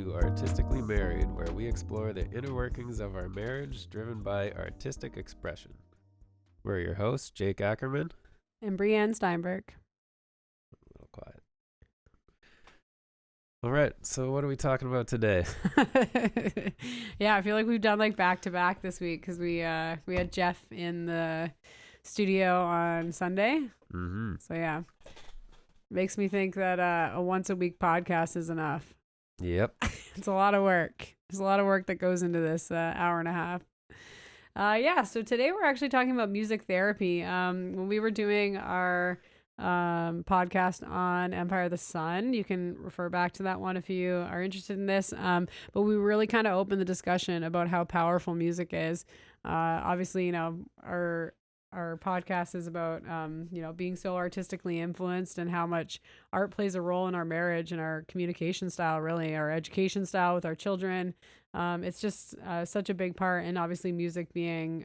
to Artistically Married, where we explore the inner workings of our marriage driven by artistic expression. We're your hosts, Jake Ackerman. And Brienne Steinberg. A little quiet. All right, so what are we talking about today? Yeah, I feel like we've done like back to back this week because we had Jeff in the studio on Sunday. Mm-hmm. So yeah, makes me think that a once a week podcast is enough. Yep. It's a lot of work. There's a lot of work that goes into this hour and a half. Yeah, so today we're actually talking about music therapy. When we were doing our podcast on Empire of the Sun, you can refer back to that one if you are interested in this. But we really kind of opened the discussion about how powerful music is. Obviously, you know, our podcast is about, you know, being so artistically influenced and how much art plays a role in our marriage and our communication style, really, our education style with our children. It's just such a big part. And obviously music being,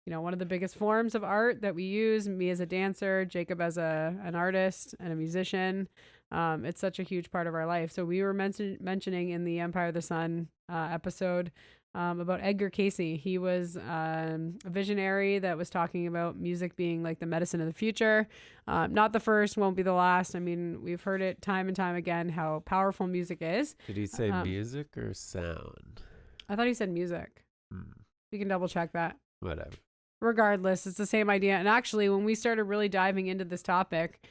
you know, one of the biggest forms of art that we use, me as a dancer, Jacob as an artist and a musician. It's such a huge part of our life. So we were mentioning in the Empire of the Sun episode about Edgar Cayce. He was a visionary that was talking about music being like the medicine of the future. Not the first, won't be the last. I mean, we've heard it time and time again how powerful music is. Did he say music or sound? I thought he said music. We can double check that. Whatever. Regardless, it's the same idea. And actually, when we started really diving into this topic,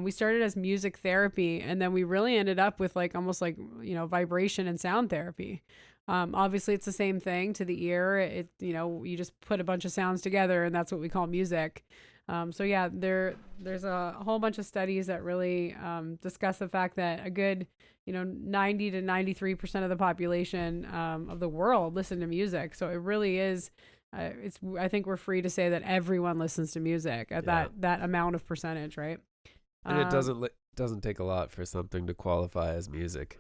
we started as music therapy, and then we really ended up with like almost like, you know, vibration and sound therapy. Obviously it's the same thing to the ear. It, you know, you just put a bunch of sounds together and that's what we call music. So yeah, there's a whole bunch of studies that really discuss the fact that a good, you know, 90 to 93% of the population of the world listen to music. So it really is, I think we're free to say that everyone listens to music at that amount of percentage, right? And it doesn't take a lot for something to qualify as music.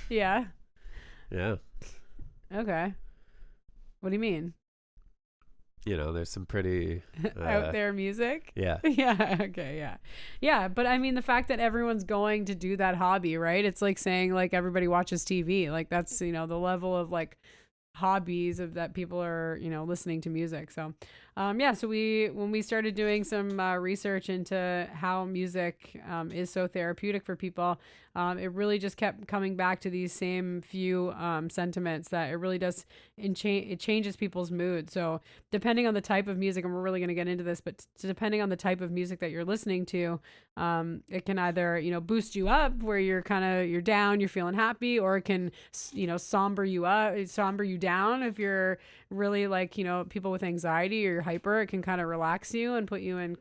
Yeah. Yeah. Okay. What do you mean? You know, there's some pretty out there music. Yeah. Yeah. Okay. Yeah. Yeah. But I mean, the fact that everyone's going to do that hobby, right? It's like saying like everybody watches TV. Like that's, you know, the level of like hobbies of that people are, you know, listening to music. So yeah, so when we started doing some research into how music is so therapeutic for people, it really just kept coming back to these same few sentiments that it really does it changes people's mood. So depending on the type of music, and we're really going to get into this, but depending on the type of music that you're listening to, it can either, you know, boost you up where you're down, you're feeling happy, or it can, you know, somber you down if you're really like, you know, people with anxiety or you're hyper. It can kind of relax you and put you in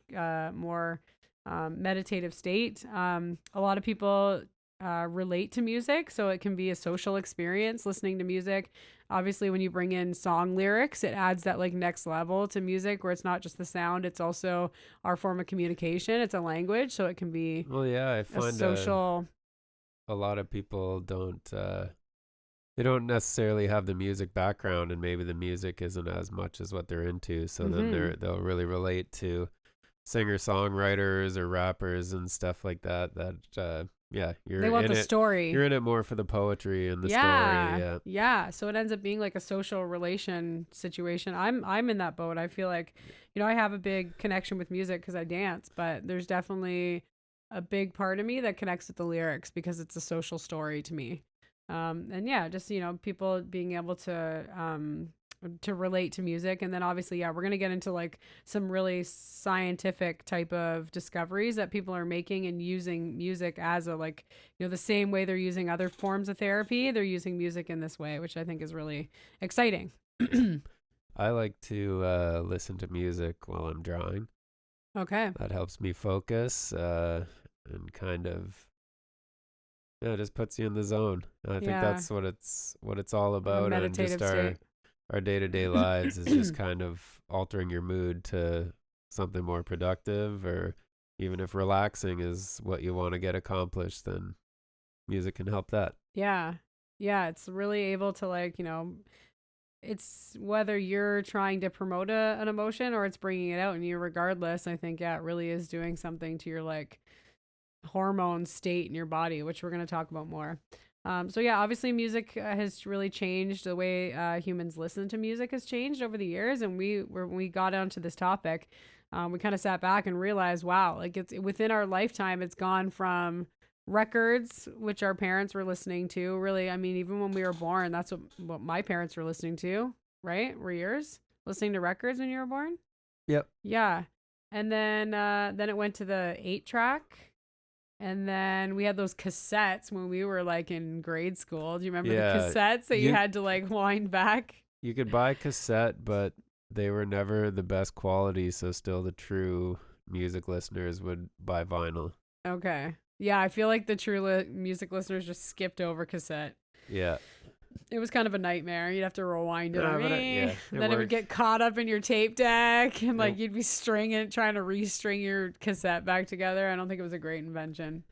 more meditative state. A lot of people relate to music, so it can be a social experience listening to music. Obviously, when you bring in song lyrics, it adds that like next level to music where it's not just the sound, it's also our form of communication. It's a language, so it can be I find social. A lot of people they don't necessarily have the music background, and maybe the music isn't as much as what they're into. So then they'll really relate to singer-songwriters or rappers and stuff like that. They want the story. You're in it more for the poetry and the story. Yeah. So it ends up being like a social relation situation. I'm in that boat. I feel like, you know, I have a big connection with music because I dance, but there's definitely a big part of me that connects with the lyrics because it's a social story to me. And yeah, just, you know, people being able to relate to music. And then obviously, yeah, we're going to get into like some really scientific type of discoveries that people are making and using music as a, like, you know, the same way they're using other forms of therapy, they're using music in this way, which I think is really exciting. I like to listen to music while I'm drawing. Okay. That helps me focus and kind of, yeah, it just puts you in the zone. I think that's what it's all about. And just our day-to-day lives is just kind of altering your mood to something more productive, or even if relaxing is what you want to get accomplished, then music can help that. Yeah. Yeah. It's really able to, like, you know, it's whether you're trying to promote an emotion or it's bringing it out in you regardless. I think, yeah, it really is doing something to your like hormone state in your body, which we're going to talk about more. So yeah, obviously music has really changed. The way humans listen to music has changed over the years. And when we got onto this topic, we kind of sat back and realized, wow, like it's within our lifetime, it's gone from records, which our parents were listening to. Really, I mean, even when we were born, that's what my parents were listening to, right? Were yours listening to records when you were born? Yep. Yeah. And then it went to the 8-track. And then we had those cassettes when we were like in grade school. Do you remember the cassettes that you had to like wind back? You could buy cassette, but they were never the best quality. So still the true music listeners would buy vinyl. Okay. Yeah, I feel like the true music listeners just skipped over cassette. Yeah. It was kind of a nightmare. You'd have to rewind it. Then it would get caught up in your tape deck, and like you'd be trying to restring your cassette back together. I don't think it was a great invention.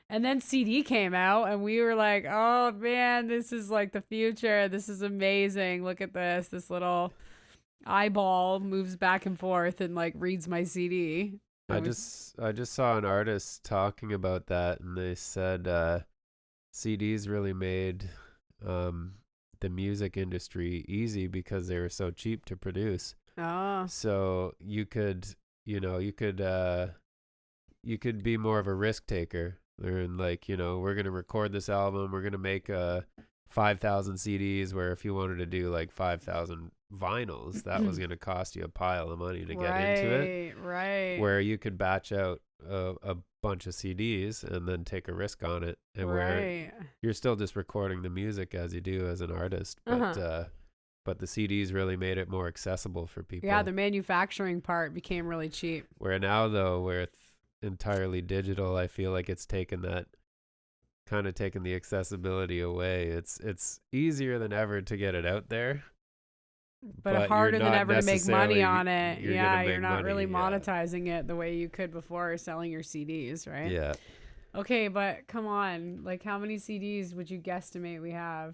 And then CD came out, and we were like, "Oh man, this is like the future. This is amazing. Look at this. This little eyeball moves back and forth and like reads my CD." I just saw an artist talking about that, and they said CDs really made the music industry easy because they were so cheap to produce. Oh. So you could be more of a risk taker. And like, we're going to record this album. We're going to make 5,000 CDs, where if you wanted to do like 5,000 vinyls, that was going to cost you a pile of money to get into it. Right. Where you could batch out a bunch of CDs and then take a risk on it, and where you're still just recording the music as you do as an artist, but the CDs really made it more accessible for people. Yeah, the manufacturing part became really cheap. Where now though, where it's entirely digital, I feel like it's taken the accessibility away. It's easier than ever to get it out there, but harder than ever to make money on it. You're not really monetizing it the way you could before selling your CDs, right? Yeah. Okay, but come on, like how many CDs would you guesstimate we have?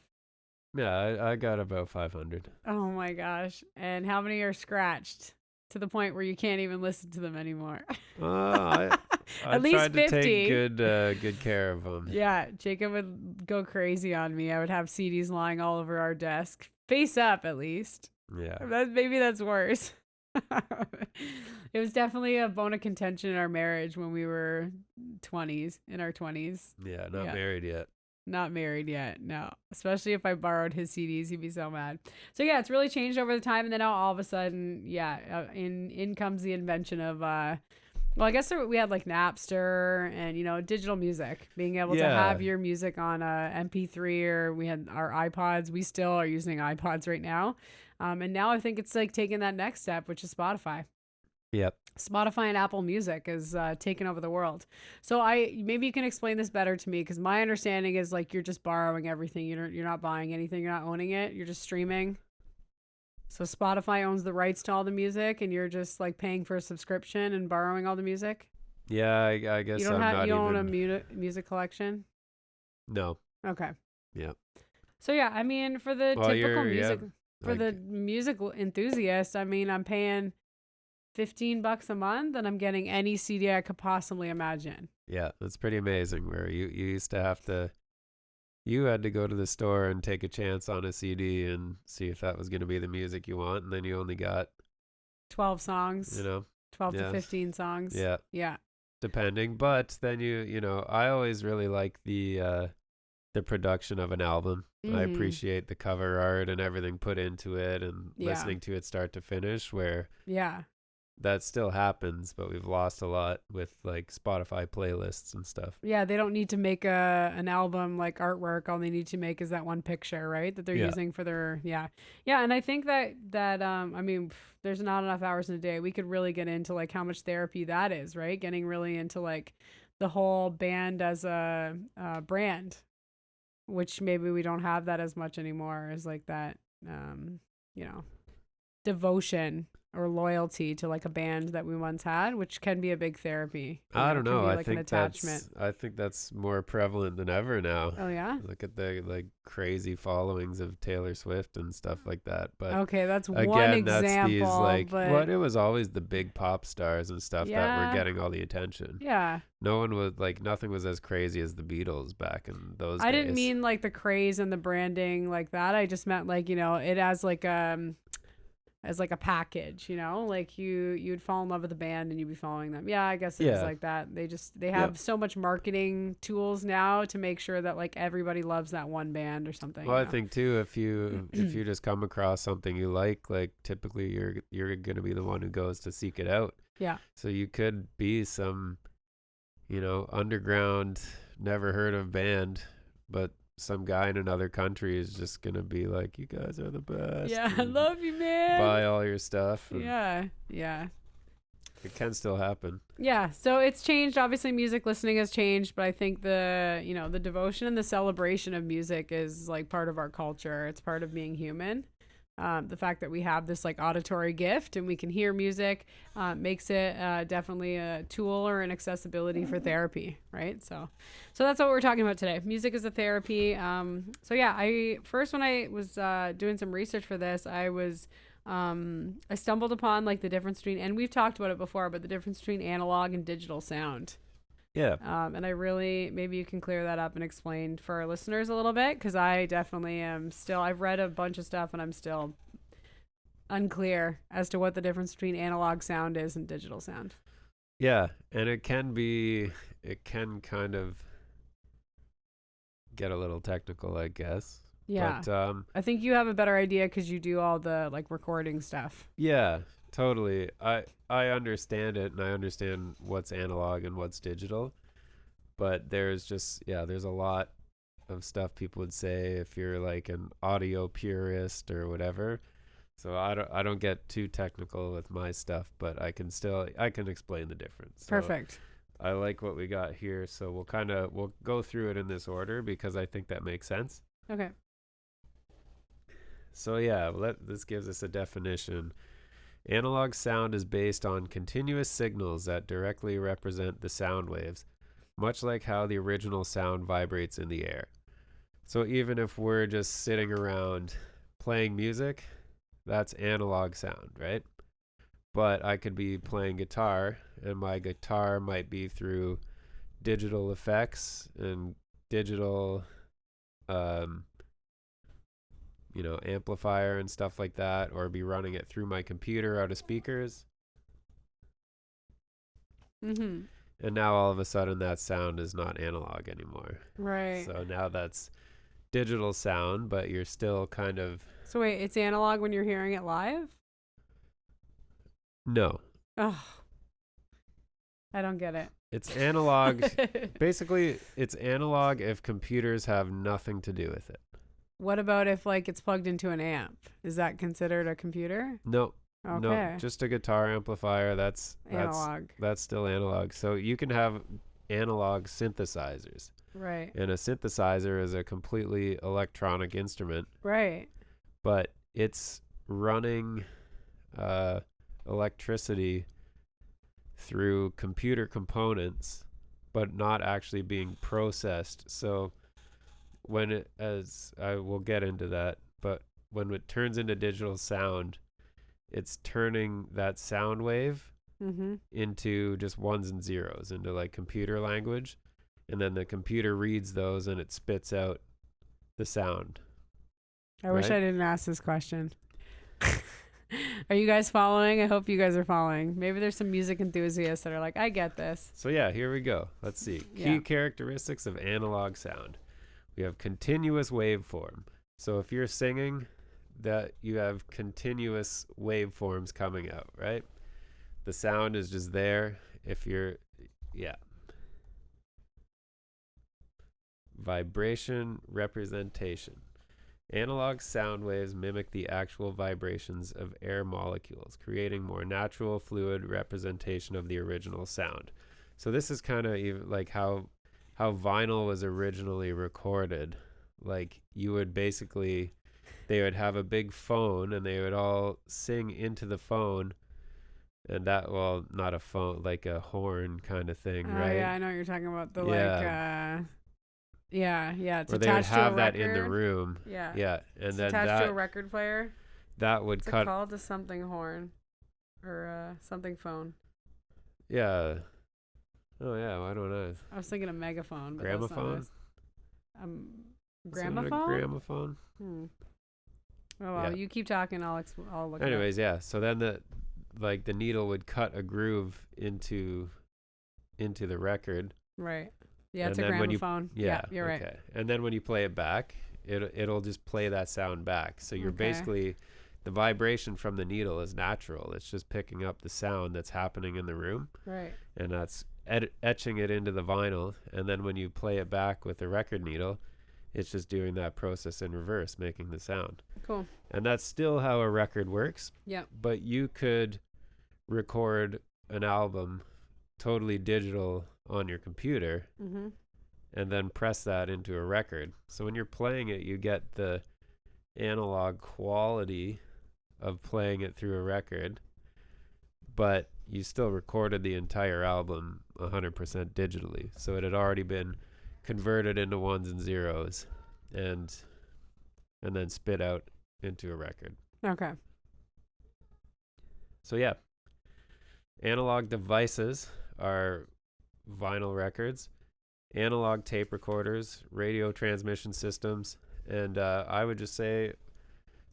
Yeah, I got about 500. Oh my gosh. And how many are scratched to the point where you can't even listen to them anymore? I At least tried 50. to take good care of them. Yeah, Jacob would go crazy on me. I would have CDs lying all over our desk, face up at least. Yeah. Maybe that's worse. It was definitely a bone of contention in our marriage when we were in our 20s. Yeah, not married yet. Not married yet, no. Especially if I borrowed his CDs, he'd be so mad. So yeah, it's really changed over the time, and then now all of a sudden, in comes the invention of well, I guess we had like Napster and digital music, being able to have your music on a MP3, or we had our iPods. We still are using iPods right now, and now I think it's like taking that next step, which is Spotify. Yep. Spotify and Apple Music is taking over the world. So maybe you can explain this better to me, because my understanding is like you're just borrowing everything. You're not buying anything. You're not owning it. You're just streaming. So Spotify owns the rights to all the music, and you're just like paying for a subscription and borrowing all the music. Yeah, I guess you don't own a music collection. No. Okay. Yeah. So yeah, I mean, for the typical music, the music enthusiast, I mean, I'm paying $15 a month, and I'm getting any CD I could possibly imagine. Yeah, that's pretty amazing. Where you used to you had to go to the store and take a chance on a CD and see if that was going to be the music you want, and then you only got 12 songs. 12 to 15 songs. Yeah. Yeah. Depending, but then I always really like the production of an album. Mm-hmm. I appreciate the cover art and everything put into it, and listening to it start to finish, where that still happens, but we've lost a lot with like Spotify playlists and stuff. Yeah, they don't need to make an album like artwork. All they need to make is that one picture, right? That they're using for their and I think that I mean, there's not enough hours in a day. We could really get into like how much therapy that is, right? Getting really into like the whole band as a brand, which maybe we don't have that as much anymore, is like that devotion or loyalty to like a band that we once had, which can be a big therapy. I don't know. Like I think that's more prevalent than ever now. Oh yeah. Look at the like crazy followings of Taylor Swift and stuff like that. But okay, that's again, one example. That's these like what it was always the big pop stars and stuff that were getting all the attention. Yeah. No one was like nothing was as crazy as the Beatles back in those days. I didn't mean like the craze and the branding like that. I just meant like, it as like a package, like you'd fall in love with the band and you'd be following them. Yeah, I guess it is like that. They have so much marketing tools now to make sure that like everybody loves that one band or something. Well, I think too, if you just come across something you like typically you're going to be the one who goes to seek it out. Yeah. So you could be some, underground, never heard of band, but some guy in another country is just gonna be like, you guys are the best. Yeah, I love you, man. Buy all your stuff. Yeah. It can still happen. Yeah, so it's changed. Obviously, music listening has changed, but I think the devotion and the celebration of music is like part of our culture. It's part of being human. The fact that we have this like auditory gift and we can hear music makes it definitely a tool or an accessibility for therapy, right? So that's what we're talking about today. Music is a therapy. So yeah, when I was doing some research for this, I stumbled upon like the difference between, and we've talked about it before, but the difference between analog and digital sound. Yeah. And maybe you can clear that up and explain for our listeners a little bit, because I definitely am still, I've read a bunch of stuff and I'm still unclear as to what the difference between analog sound is and digital sound. Yeah. And it can kind of get a little technical, I guess. Yeah. But, I think you have a better idea because you do all the like recording stuff. Yeah. Totally. I understand it, and I understand what's analog and what's digital, but there's a lot of stuff people would say if you're like an audio purist or whatever. So I don't get too technical with my stuff, but I can explain the difference. Perfect. So I like what we got here, so we'll go through it in this order because I think that makes sense. Okay. So yeah, this gives us a definition. Analog sound is based on continuous signals that directly represent the sound waves, much like how the original sound vibrates in the air. So even if we're just sitting around playing music, that's analog sound, right? But I could be playing guitar, and my guitar might be through digital effects and digital amplifier and stuff like that, or be running it through my computer out of speakers. Mm-hmm. And now all of a sudden that sound is not analog anymore. Right. So now that's digital sound, but you're still kind of... So wait, it's analog when you're hearing it live? No. Oh, I don't get it. It's analog. Basically, it's analog if computers have nothing to do with it. What about if like it's plugged into an amp? Is that considered a computer? No. Okay. No, just a guitar amplifier. That's analog. That's still analog. So you can have analog synthesizers. Right. And a synthesizer is a completely electronic instrument. Right. But it's running electricity through computer components, but not actually being processed. So I will get into that, but when it turns into digital sound, it's turning that sound wave into just ones and zeros, into like computer language, and then the computer reads those and it spits out the sound. I wish I didn't ask this question. Are you guys following? I hope you guys are following. Maybe there's some music enthusiasts that are like, I get this. So yeah, here we go. Let's see. Key characteristics of analog sound. We have continuous waveform. So if you're singing, that you have continuous waveforms coming out, right? The sound is just there. Vibration representation. Analog sound waves mimic the actual vibrations of air molecules, creating more natural, fluid representation of the original sound. So this is kind of like how vinyl was originally recorded. Like you would basically, they would have a big phone and they would all sing into the phone, And that, well, not a phone, like a horn kind of thing, right? Yeah, I know what you're talking about. The Yeah. yeah, it's Or they would attached to a have that in the record. room. Yeah. Yeah. And It's then attached to a record player. that would What's it cut. called? A something horn or something phone. Yeah. Oh yeah, why don't I? I was thinking a megaphone, but Gramophone? that's not it. Gramophone? Gramophone? Oh well, Yeah. you keep talking. I'll look. Anyways, yeah. So then the needle would cut a groove into the record. Right. Yeah, it's And a then when you- gramophone. Yeah, you're right. Okay. And then when you play it back, it'll just play that sound back. So you're Okay. basically, the vibration from the needle is natural. It's just picking up the sound that's happening in the room, Right. and that's etching it into the vinyl. And then when you play it back with the record needle, it's just doing that process in reverse, making the sound. Cool. And that's still how a record works. Yep. But you could record an album totally digital on your computer Mm-hmm. and then press that into a record. So when you're playing it, you get the analog quality of playing it through a record, but you still recorded the entire album 100% digitally. So it had already been converted into ones and zeros and then spit out into a record. Okay. So yeah, analog devices are vinyl records, analog tape recorders, radio transmission systems, and I would just say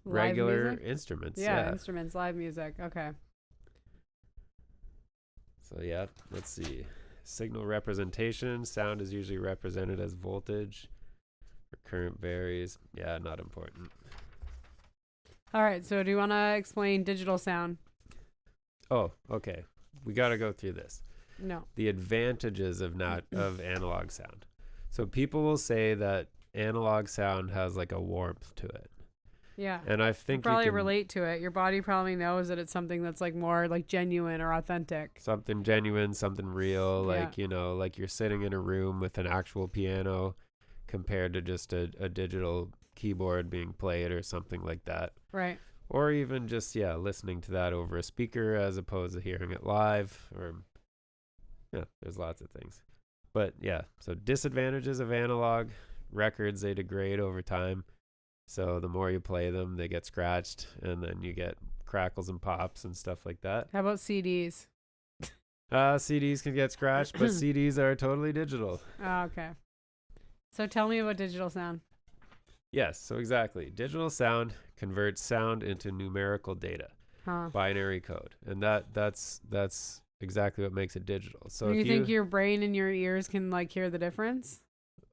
regular instruments. Yeah, instruments, live music. Okay. So yeah, let's see. Signal representation. Sound is usually represented as voltage. Current varies. Yeah, not important. All right. So do you want to explain digital sound? Oh, okay. We got to go through this. No. The advantages of analog sound. So people will say that analog sound has like a warmth to it. Yeah. And I think you probably can relate to it. Your body probably knows that it's something that's like more like genuine or authentic. Something genuine, something real, like, Yeah. like you're sitting in a room with an actual piano compared to just a digital keyboard being played or something like that. Right. Or even just, listening to that over a speaker as opposed to hearing it live, or there's lots of things. But yeah, so disadvantages of analog records, they degrade over time. So the more you play them, they get scratched, and then you get crackles and pops and stuff like that. How about CDs? CDs can get scratched, but CDs are totally digital. Oh, okay. So tell me about digital sound. Yes, so exactly. Digital sound converts sound into numerical data, binary code, and that's exactly what makes it digital. So you think your brain and your ears can like hear the difference?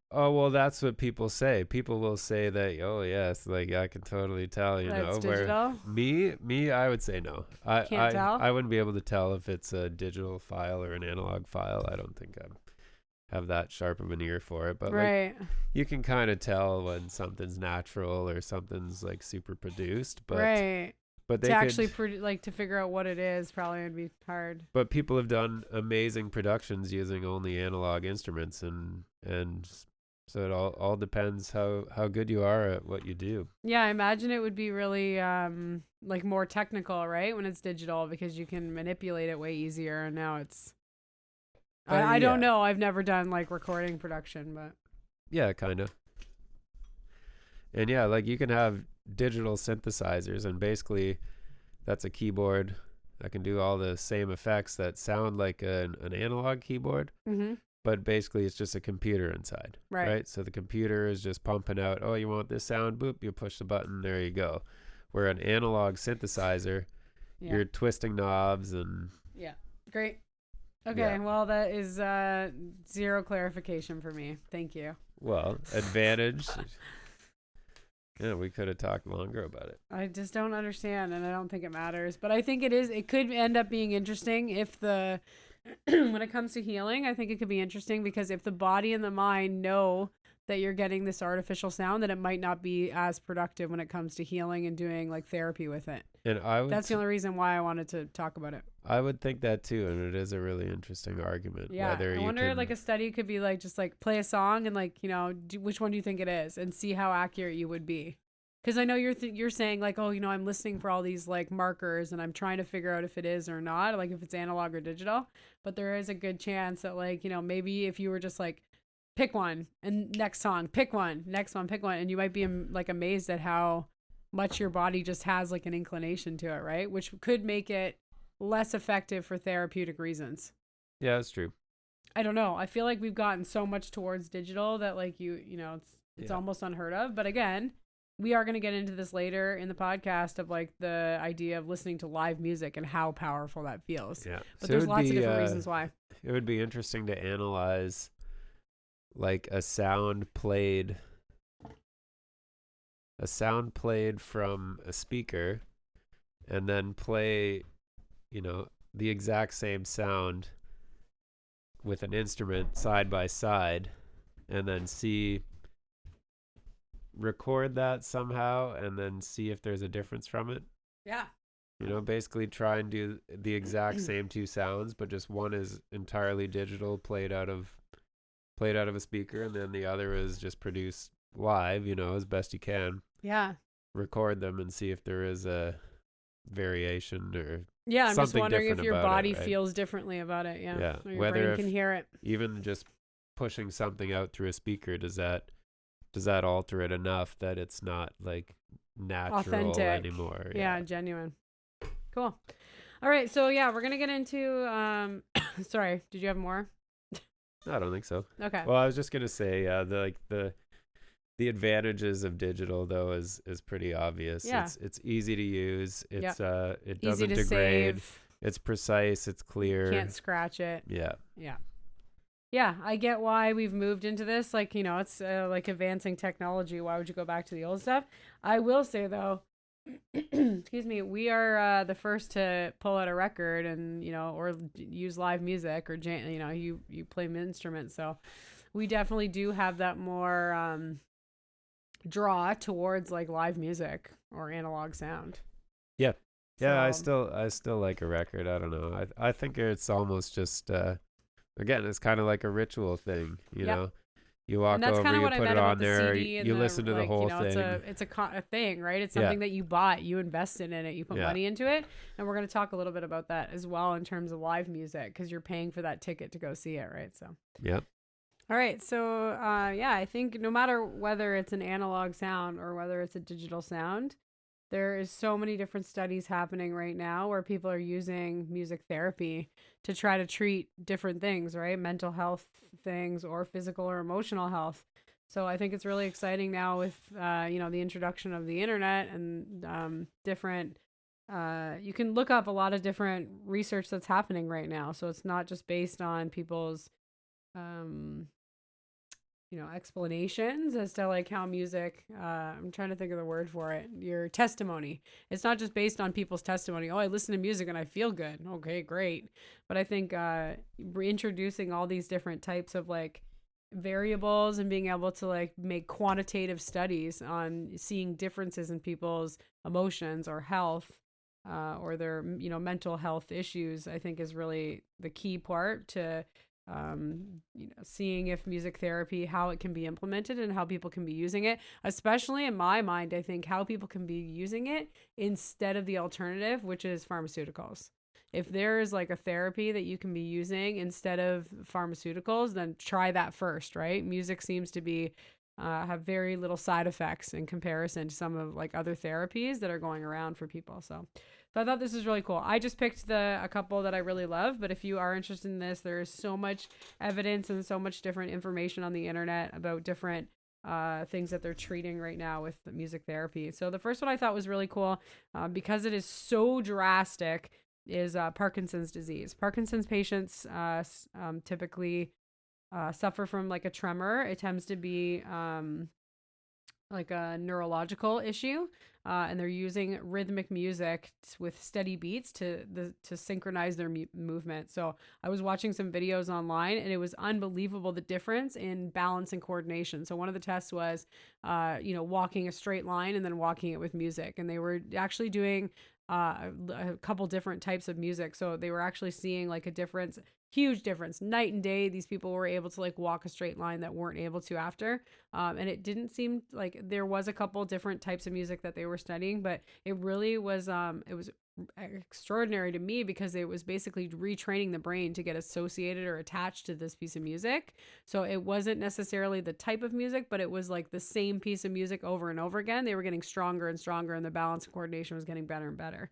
Oh, well, that's what people say. People will say that, oh yes, like I can totally tell, That's digital? Me, I would say no. Can't tell? I wouldn't be able to tell if it's a digital file or an analog file. I don't think I have that sharp of an ear for it, but right. like, you can kind of tell when something's natural or something's like super produced, but right. But they to actually to figure out what it is probably would be hard. But people have done amazing productions using only analog instruments, and so it all depends how good you are at what you do. Yeah, I imagine it would be really like more technical, right? When it's digital, because you can manipulate it way easier. And now it's I don't know. I've never done like recording production, but yeah, kind of. And yeah, like you can have digital synthesizers, and basically that's a keyboard that can do all the same effects that sound like an analog keyboard. Mm-hmm. But basically, it's just a computer inside, right? So the computer is just pumping out, oh, you want this sound? Boop, you push the button, there you go. Where an analog synthesizer, you're twisting knobs and... Yeah, great. Okay, well, that is zero clarification for me. Thank you. Well, advantage... Yeah, we could have talked longer about it. I just don't understand, and I don't think it matters. But I think it could end up being interesting if the... when it comes to healing, I think it could be interesting because if the body and the mind know that you're getting this artificial sound, then it might not be as productive when it comes to healing and doing like therapy with it. And that's the only reason why I wanted to talk about it. I would think that too, and it is a really interesting argument. Yeah, I wonder like a study could be like just like play a song and like which one do you think it is and see how accurate you would be. Because I know you're saying like, oh, I'm listening for all these like markers and I'm trying to figure out if it is or not, like if it's analog or digital. But there is a good chance that like, maybe if you were just like, pick one and next song, pick one, next one, pick one. And you might be like amazed at how much your body just has like an inclination to it, right? Which could make it less effective for therapeutic reasons. Yeah, that's true. I don't know. I feel like we've gotten so much towards digital that like it's almost unheard of. But again, we are going to get into this later in the podcast of like the idea of listening to live music and how powerful that feels. Yeah. But so there's lots of different reasons why. It would be interesting to analyze like a sound played from a speaker and then play, the exact same sound with an instrument side by side and then record that somehow and then see if there's a difference from it. Yeah. Basically try and do the exact same two sounds, but just one is entirely digital, played out of a speaker, and then the other is just produced live, as best you can. Yeah. Record them and see if there is a variation or I'm just wondering if your body right? feels differently about it. Yeah. Or your Whether brain can hear it. Even just pushing something out through a speaker, does that alter it enough that it's not like natural authentic anymore? Yeah, genuine. Cool. All right, so we're gonna get into sorry, did you have more? I don't think so. Okay. Well, I was just gonna say the advantages of digital though is pretty obvious. Yeah. It's easy to use. It's it easy doesn't to degrade. save. It's precise. It's clear. Can't scratch it. Yeah. Yeah, I get why we've moved into this. Like, it's like advancing technology. Why would you go back to the old stuff? I will say, though, excuse me, we are the first to pull out a record and, or use live music or, you play an instrument. So we definitely do have that more draw towards like live music or analog sound. Yeah. Yeah, so, I still like a record. I don't know. I think it's almost just again, it's kind of like a ritual thing, you know. You walk over, you put it on there, you listen to the whole thing. It's a thing, right? It's something that you bought, you invested in it, you put money into it, and we're going to talk a little bit about that as well in terms of live music because you're paying for that ticket to go see it, right? So. Yep. All right, so I think no matter whether it's an analog sound or whether it's a digital sound, there is so many different studies happening right now where people are using music therapy to try to treat different things, right? Mental health things or physical or emotional health. So I think it's really exciting now with, the introduction of the internet and different, you can look up a lot of different research that's happening right now. So it's not just based on people's, explanations as to like how music, I'm trying to think of the word for it, your testimony. It's not just based on people's testimony. Oh, I listen to music and I feel good. Okay, great. But I think introducing all these different types of like variables and being able to like make quantitative studies on seeing differences in people's emotions or health or their, mental health issues, I think is really the key part to seeing if music therapy, how it can be implemented and how people can be using it, especially in my mind, I think how people can be using it instead of the alternative, which is pharmaceuticals. If there is like a therapy that you can be using instead of pharmaceuticals, then try that first, right? Music seems to be have very little side effects in comparison to some of like other therapies that are going around for people. So I thought this was really cool. I just picked a couple that I really love, but if you are interested in this, there is so much evidence and so much different information on the internet about different things that they're treating right now with music therapy. So the first one I thought was really cool because it is so drastic is Parkinson's disease. Parkinson's patients typically suffer from like a tremor. It tends to be like a neurological issue, and they're using rhythmic music with steady beats to synchronize their movement. So I was watching some videos online, and it was unbelievable the difference in balance and coordination. So one of the tests was, walking a straight line and then walking it with music, and they were actually doing a couple different types of music. So they were actually seeing like a difference huge difference, night and day. These people were able to like walk a straight line that weren't able to after. And it didn't seem like there was a couple different types of music that they were studying, but it really was, it was extraordinary to me because it was basically retraining the brain to get associated or attached to this piece of music. So it wasn't necessarily the type of music, but it was like the same piece of music over and over again. They were getting stronger and stronger, and the balance and coordination was getting better and better.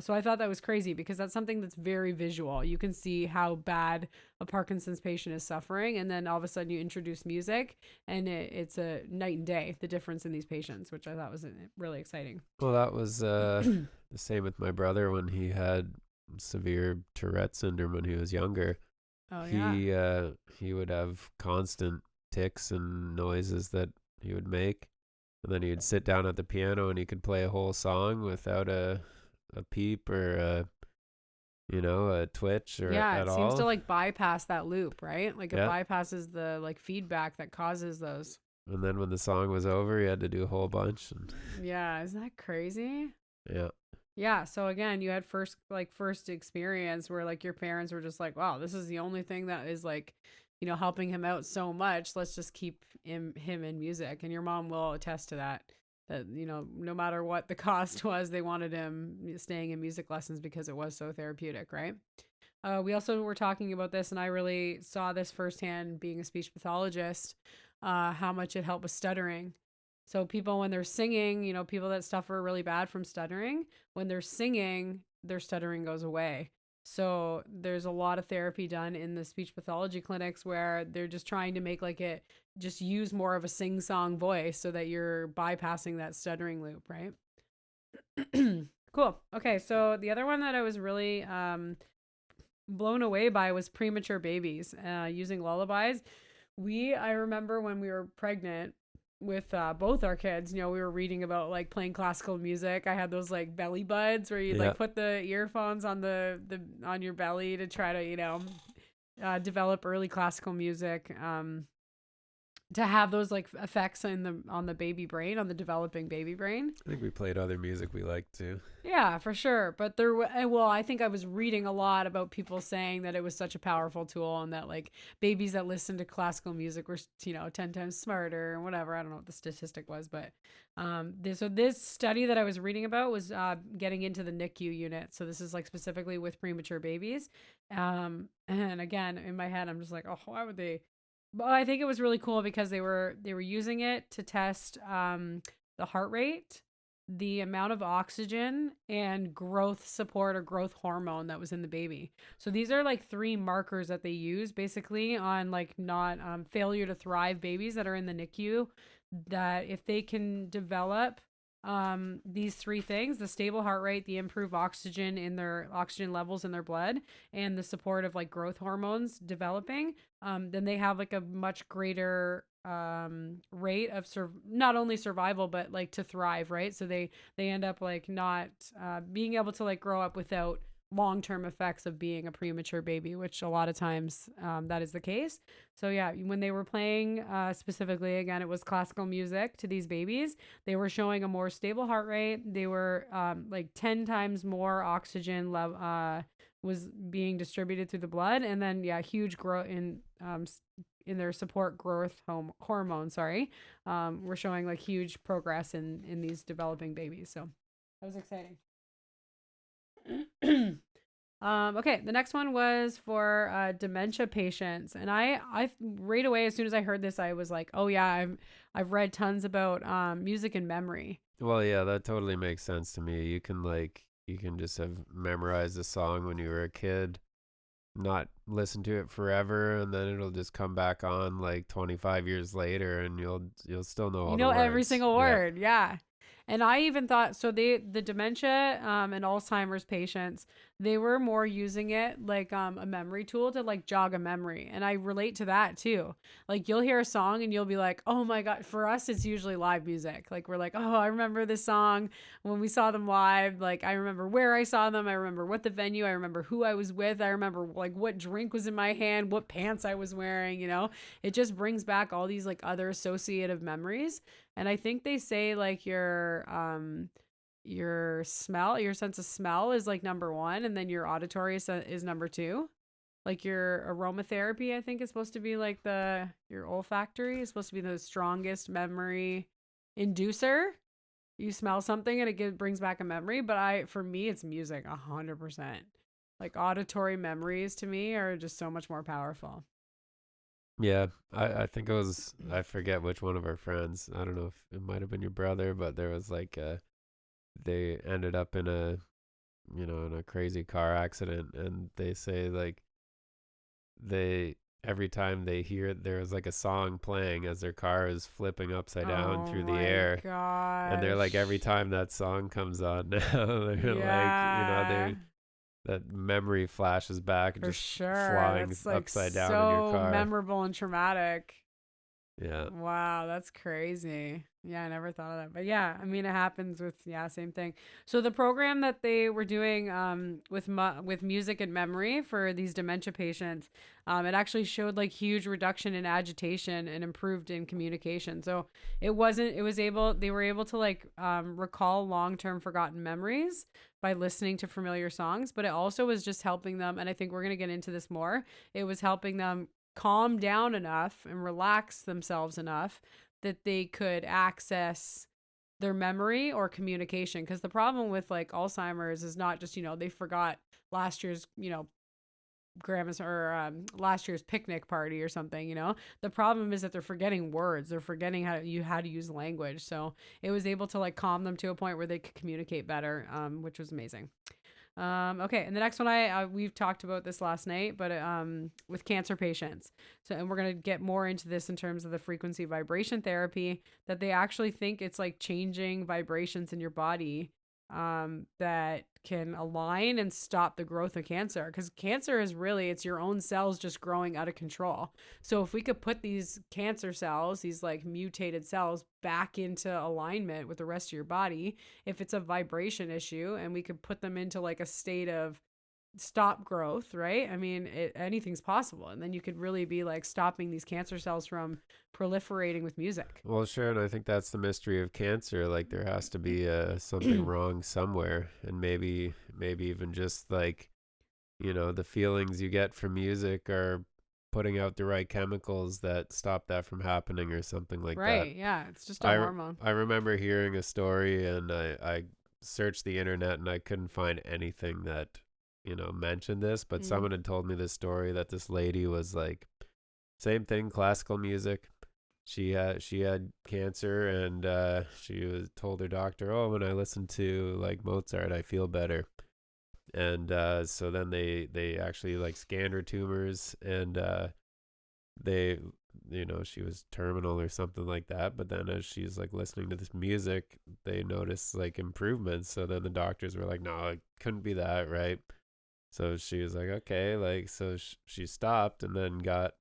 So I thought that was crazy because that's something that's very visual. You can see how bad a Parkinson's patient is suffering, and then all of a sudden you introduce music, and it's a night and day, the difference in these patients, which I thought was really exciting. Well, that was the same with my brother when he had severe Tourette syndrome when he was younger. Oh, yeah. He would have constant tics and noises that he would make, and then he'd sit down at the piano and he could play a whole song without a peep or a twitch or at all. It seems to like bypass that loop, right? Like it bypasses the like feedback that causes those. And then when the song was over, he had to do a whole bunch. Yeah, isn't that crazy? Yeah. Yeah, so again, you had first experience where like your parents were just like, wow, this is the only thing that is like, helping him out so much. Let's just keep him in music. And your mom will attest to that. That, no matter what the cost was, they wanted him staying in music lessons because it was so therapeutic, right? We also were talking about this, and I really saw this firsthand being a speech pathologist, how much it helped with stuttering. So people, when they're singing, people that suffer really bad from stuttering, when they're singing, their stuttering goes away. So there's a lot of therapy done in the speech pathology clinics where they're just trying to make like it just use more of a sing-song voice so that you're bypassing that stuttering loop, right? Cool. Okay, so the other one that I was really blown away by was premature babies using lullabies. I remember when we were pregnant with both our kids, we were reading about like playing classical music. I had those like belly buds where you like put the earphones on on your belly to try to develop early classical music, to have those like effects on the baby brain, on the developing baby brain. I think we played other music we liked too. Yeah, for sure. But I think I was reading a lot about people saying that it was such a powerful tool, and that like babies that listen to classical music were 10 times smarter and whatever. I don't know what the statistic was, but this study that I was reading about was getting into the NICU unit. So this is like specifically with premature babies. And again, in my head, I'm just like, oh, why would they? But I think it was really cool because they were using it to test the heart rate, the amount of oxygen, and growth support or growth hormone that was in the baby. So these are like 3 markers that they use basically on like not failure to thrive babies that are in the NICU, that if they can develop these 3 things, the stable heart rate, the improved oxygen levels in their blood, and the support of like growth hormones developing, then they have like a much greater rate of not only survival, but like to thrive, right? So they end up like not being able to like grow up without long-term effects of being a premature baby, which a lot of times that is the case. So yeah, when they were playing specifically, again, it was classical music to these babies, they were showing a more stable heart rate. They were like 10 times more oxygen was being distributed through the blood, and then huge growth in their support growth hormone. We're showing like huge progress in these developing babies. So that was exciting. Okay, the next one was for dementia patients, and I right away, as soon as I heard this, I was like, oh yeah, I've read tons about music and memory. Well, yeah, that totally makes sense to me. You can just have memorized a song when you were a kid, not listen to it forever, and then it'll just come back on like 25 years later, and you'll still know all the words. Every single word. Yeah. And I even thought, so the dementia and Alzheimer's patients, they were more using it like a memory tool to like jog a memory. And I relate to that too. Like you'll hear a song and you'll be like, oh my God. For us, it's usually live music. Like we're like, oh, I remember this song when we saw them live. Like I remember where I saw them. I remember what the venue, I remember who I was with. I remember like what drink was in my hand, what pants I was wearing, it just brings back all these like other associative memories. And I think they say like your sense of smell is like number 1, and then your auditory is number 2. like your aromatherapy, I think is supposed to be like your olfactory is supposed to be the strongest memory inducer. You smell something and it brings back a memory. But for me, it's music 100%. Like auditory memories to me are just so much more powerful. Yeah, I think it was, I forget which one of our friends. I don't know if it might have been your brother, but there was like they ended up in a, in a crazy car accident, and they say like they every time they hear it, there was like a song playing as their car is flipping upside down Oh through the my air. And they're like, every gosh. time that song comes on now, they're like, Yeah, that memory flashes back and for just sure. flying That's like upside down in your so car. memorable and traumatic. Yeah. Wow, that's crazy. Yeah, I never thought of that. But yeah, I mean, it happens with, yeah, same thing. So the program that they were doing with music and memory for these dementia patients, it actually showed like huge reduction in agitation and improved in communication. So they were able to like recall long-term forgotten memories by listening to familiar songs, but it also was just helping them, and I think we're going to get into this more. It was helping them calm down enough and relax themselves enough that they could access their memory or communication. Because the problem with like Alzheimer's is not just, they forgot last year's, grandma's or last year's picnic party or something. The problem is that they're forgetting words, they're forgetting how to use language. So it was able to like calm them to a point where they could communicate better, which was amazing. Okay, and the next one we've talked about this last night, but with cancer patients. So, and we're gonna get more into this in terms of the frequency vibration therapy. That they actually think it's like changing vibrations in your body, that can align and stop the growth of cancer. Because cancer is really, it's your own cells just growing out of control. So if we could put these cancer cells, these like mutated cells, back into alignment with the rest of your body, if it's a vibration issue, and we could put them into like a state of stop growth, right? I mean, anything's possible. And then you could really be like stopping these cancer cells from proliferating with music. Well, sure, and I think that's the mystery of cancer. Like there has to be something wrong somewhere, and maybe even just like, the feelings you get from music are putting out the right chemicals that stop that from happening or something like that. Right. Yeah. It's just a hormone. I remember hearing a story, and I searched the internet and I couldn't find anything that, mentioned this, but someone had told me this story that this lady was like, same thing, classical music. She had cancer, and she was told her doctor, "Oh, when I listen to like Mozart, I feel better." And so then they actually like scanned her tumors, and they, she was terminal or something like that. But then as she's like listening to this music, they noticed like improvements. So then the doctors were like, "No, it couldn't be that, right?" So she was like, "Okay," like so she stopped, and then got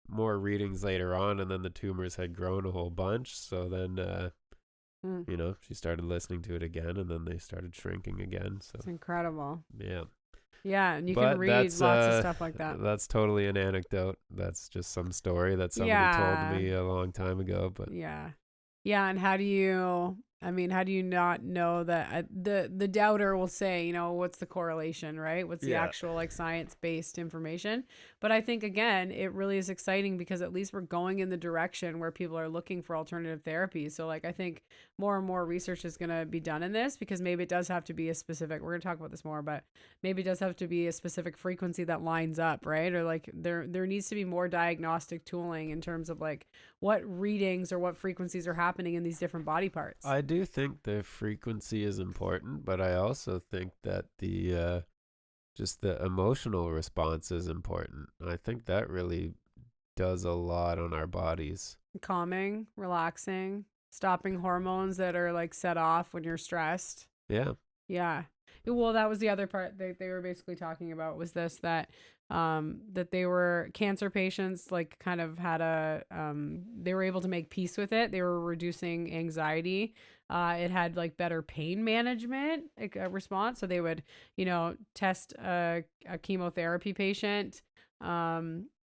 more readings later on, and then the tumors had grown a whole bunch. So then she started listening to it again, and then they started shrinking again. So it's incredible. yeah. Yeah, and you But can read lots of stuff like that. That's totally an anecdote. That's just some story that somebody told me a long time ago. But yeah. And how do you not know that the doubter will say, what's the correlation, right? What's the actual like science-based information? But I think again, it really is exciting because at least we're going in the direction where people are looking for alternative therapies. So like I think more and more research is going to be done in this, because maybe it does have to be a specific, we're going to talk about this more, but maybe it does have to be a specific frequency that lines up, right? Or like there needs to be more diagnostic tooling in terms of like what readings or what frequencies are happening in these different body parts. I do think the frequency is important, but I also think that the just the emotional response is important. I think that really does a lot on our bodies. Calming, relaxing, stopping hormones that are like set off when you're stressed. Yeah. Yeah. Well, that was the other part they were basically talking about, was this, that they were cancer patients, like kind of had they were able to make peace with it. They were reducing anxiety. It had like better pain management response. So they would, test a chemotherapy patient,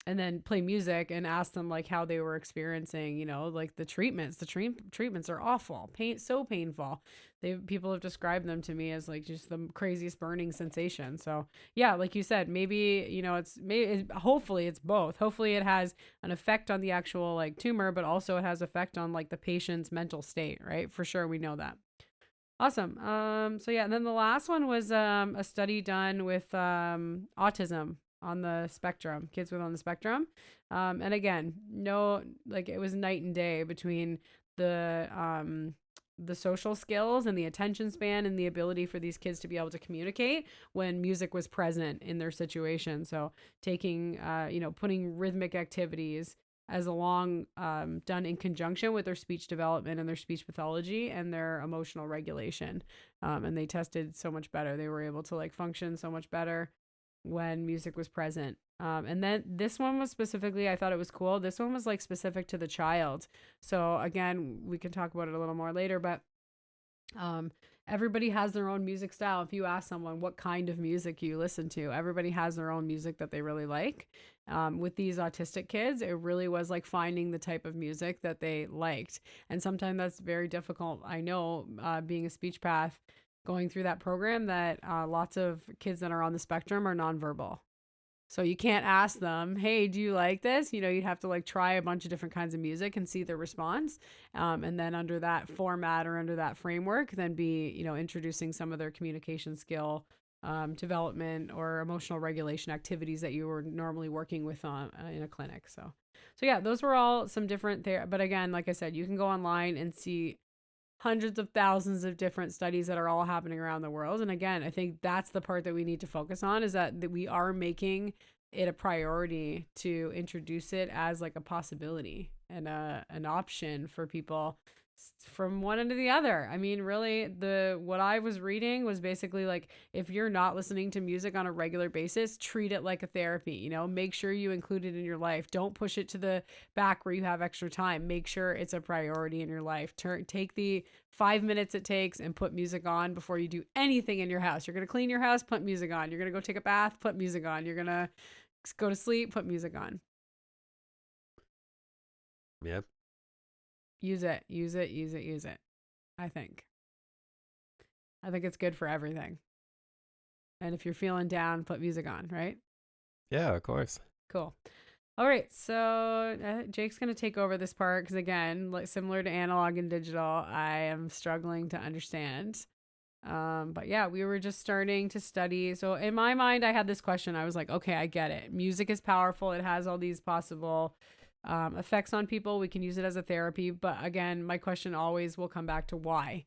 and then play music and ask them like how they were experiencing, you know, like the treatments. The treatments are awful, so painful. People have described them to me as like just the craziest burning sensation. So yeah, like you said, maybe, you know, hopefully it's both. Hopefully it has an effect on the actual like tumor, but also it has effect on like the patient's mental state, right? For sure, we know that. Awesome. So yeah, and then the last one was a study done with autism on the spectrum, kids with on the spectrum. And again, no, like it was night and day between the social skills and the attention span and the ability for these kids to be able to communicate when music was present in their situation. So taking you know, putting rhythmic activities as along done in conjunction with their speech development and their speech pathology and their emotional regulation. And they tested so much better. They were able to like function so much better when music was present. And then this one was specifically, I thought it was cool. This one was like specific to the child. So again, we can talk about it a little more later, but everybody has their own music style. If you ask someone what kind of music you listen to, everybody has their own music that they really like. With these autistic kids, it really was like finding the type of music that they liked. And sometimes that's very difficult. I know, being a speech path, going through that program, that lots of kids that are on the spectrum are nonverbal. So you can't ask them, hey, do you like this? You know, you'd have to like try a bunch of different kinds of music and see their response. And then under that format or under that framework, then be, you know, introducing some of their communication skill development or emotional regulation activities that you were normally working with in a clinic. So yeah, those were all some different there. But again, like I said, you can go online and see hundreds of thousands of different studies that are all happening around the world. And again, I think that's the part that we need to focus on, is that we are making it a priority to introduce it as like a possibility and an option for people from one end to the other. I mean, really, what I was reading was basically like, if you're not listening to music on a regular basis, treat it like a therapy. You know, make sure you include it in your life. Don't push it to the back where you have extra time. Make sure it's a priority in your life. Take the 5 minutes it takes and put music on before you do anything in your house. You're gonna clean your house, put music on. You're gonna go take a bath, put music on. You're gonna go to sleep, put music on. Yep. Use it. I think it's good for everything. And if you're feeling down, put music on, right? Yeah, of course. Cool. All right, so Jake's going to take over this part because, again, like similar to analog and digital, I am struggling to understand. But yeah, we were just starting to study. So in my mind, I had this question. I was like, okay, I get it. Music is powerful. It has all these possible effects on people. We can use it as a therapy. But again, my question always will come back to why.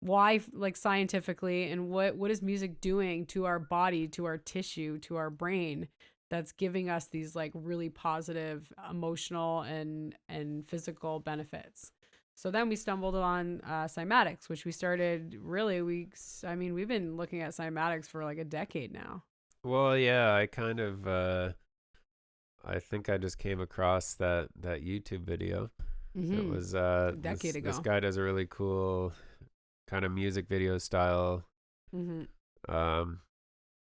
Why, like scientifically, and what is music doing to our body, to our tissue, to our brain, that's giving us these like really positive emotional and physical benefits. So then we stumbled on cymatics, which we started really we've been looking at cymatics for like a decade now. Well, yeah, I kind of I think I just came across that YouTube video. It was a decade ago. This guy does a really cool kind of music video style.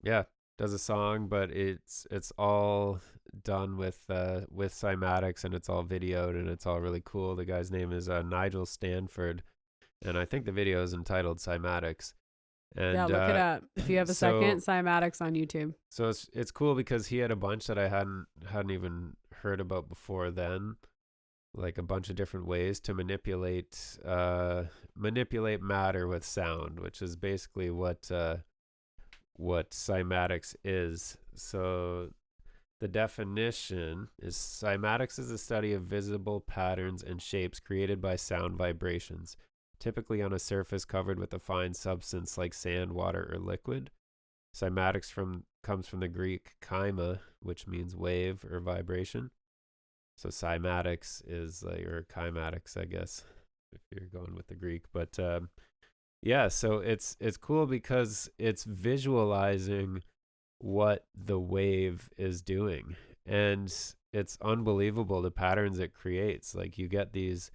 Yeah, does a song, but it's all done with cymatics, and it's all videoed, and it's all really cool. The guy's name is Nigel Stanford, and I think the video is entitled Cymatics. And yeah, look it up if you have a second. Cymatics on YouTube. So it's cool because he had a bunch that I hadn't even heard about before then, like a bunch of different ways to manipulate matter with sound, which is basically what cymatics is. So the definition is: cymatics is the study of visible patterns and shapes created by sound vibrations, typically on a surface covered with a fine substance like sand, water, or liquid. Cymatics comes from the Greek chyma, which means wave or vibration. So cymatics is like, or kymatics, I guess, if you're going with the Greek. But yeah, so it's cool because it's visualizing what the wave is doing, and it's unbelievable the patterns it creates. Like, you get these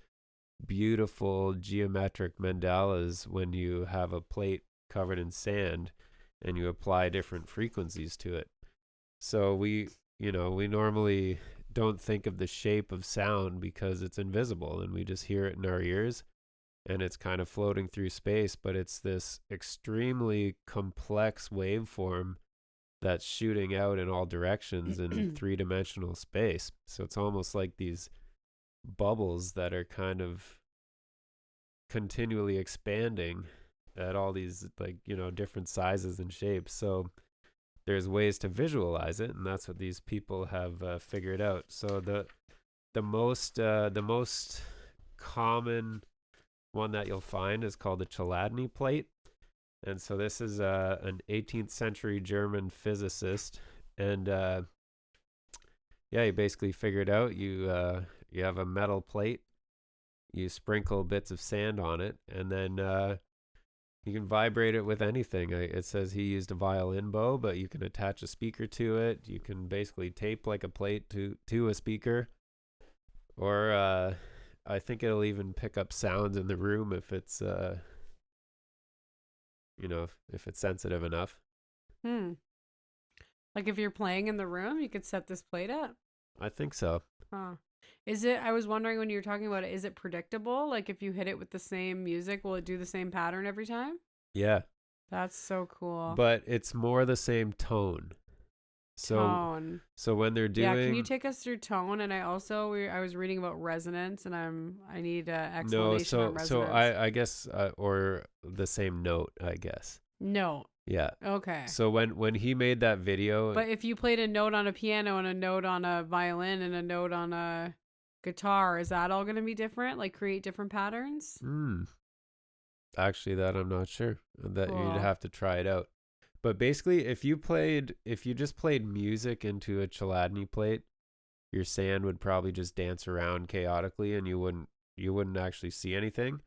beautiful geometric mandalas when you have a plate covered in sand and you apply different frequencies to it. So we normally don't think of the shape of sound because it's invisible and we just hear it in our ears and it's kind of floating through space, but it's this extremely complex waveform that's shooting out in all directions in three-dimensional space. So it's almost like these bubbles that are kind of continually expanding at all these, like, you know, different sizes and shapes. So there's ways to visualize it, and that's what these people have figured out. So the most common one that you'll find is called the Chladni plate. And so this is an 18th century German physicist, and he basically figured out you have a metal plate, you sprinkle bits of sand on it, and then you can vibrate it with anything. It says he used a violin bow, but you can attach a speaker to it. You can basically tape like a plate to a speaker, or I think it'll even pick up sounds in the room if it's if it's sensitive enough. Like if you're playing in the room, you could set this plate up. I think so. Huh. I was wondering when you were talking about it, is it predictable? Like if you hit it with the same music, will it do the same pattern every time? Yeah. That's so cool. But it's more the same tone. Tone. So when they're doing... Yeah, can you take us through tone? And I was reading about resonance, and I need an explanation on resonance. So I guess, or the same note, I guess. Note. Yeah. Okay. So when he made that video... But if you played a note on a piano and a note on a violin and a note on a guitar, is that all going to be different? Like create different patterns? Actually, that I'm not sure. That Cool. You'd have to try it out. But basically, if you just played music into a Chladni plate, your sand would probably just dance around chaotically, and you wouldn't actually see anything.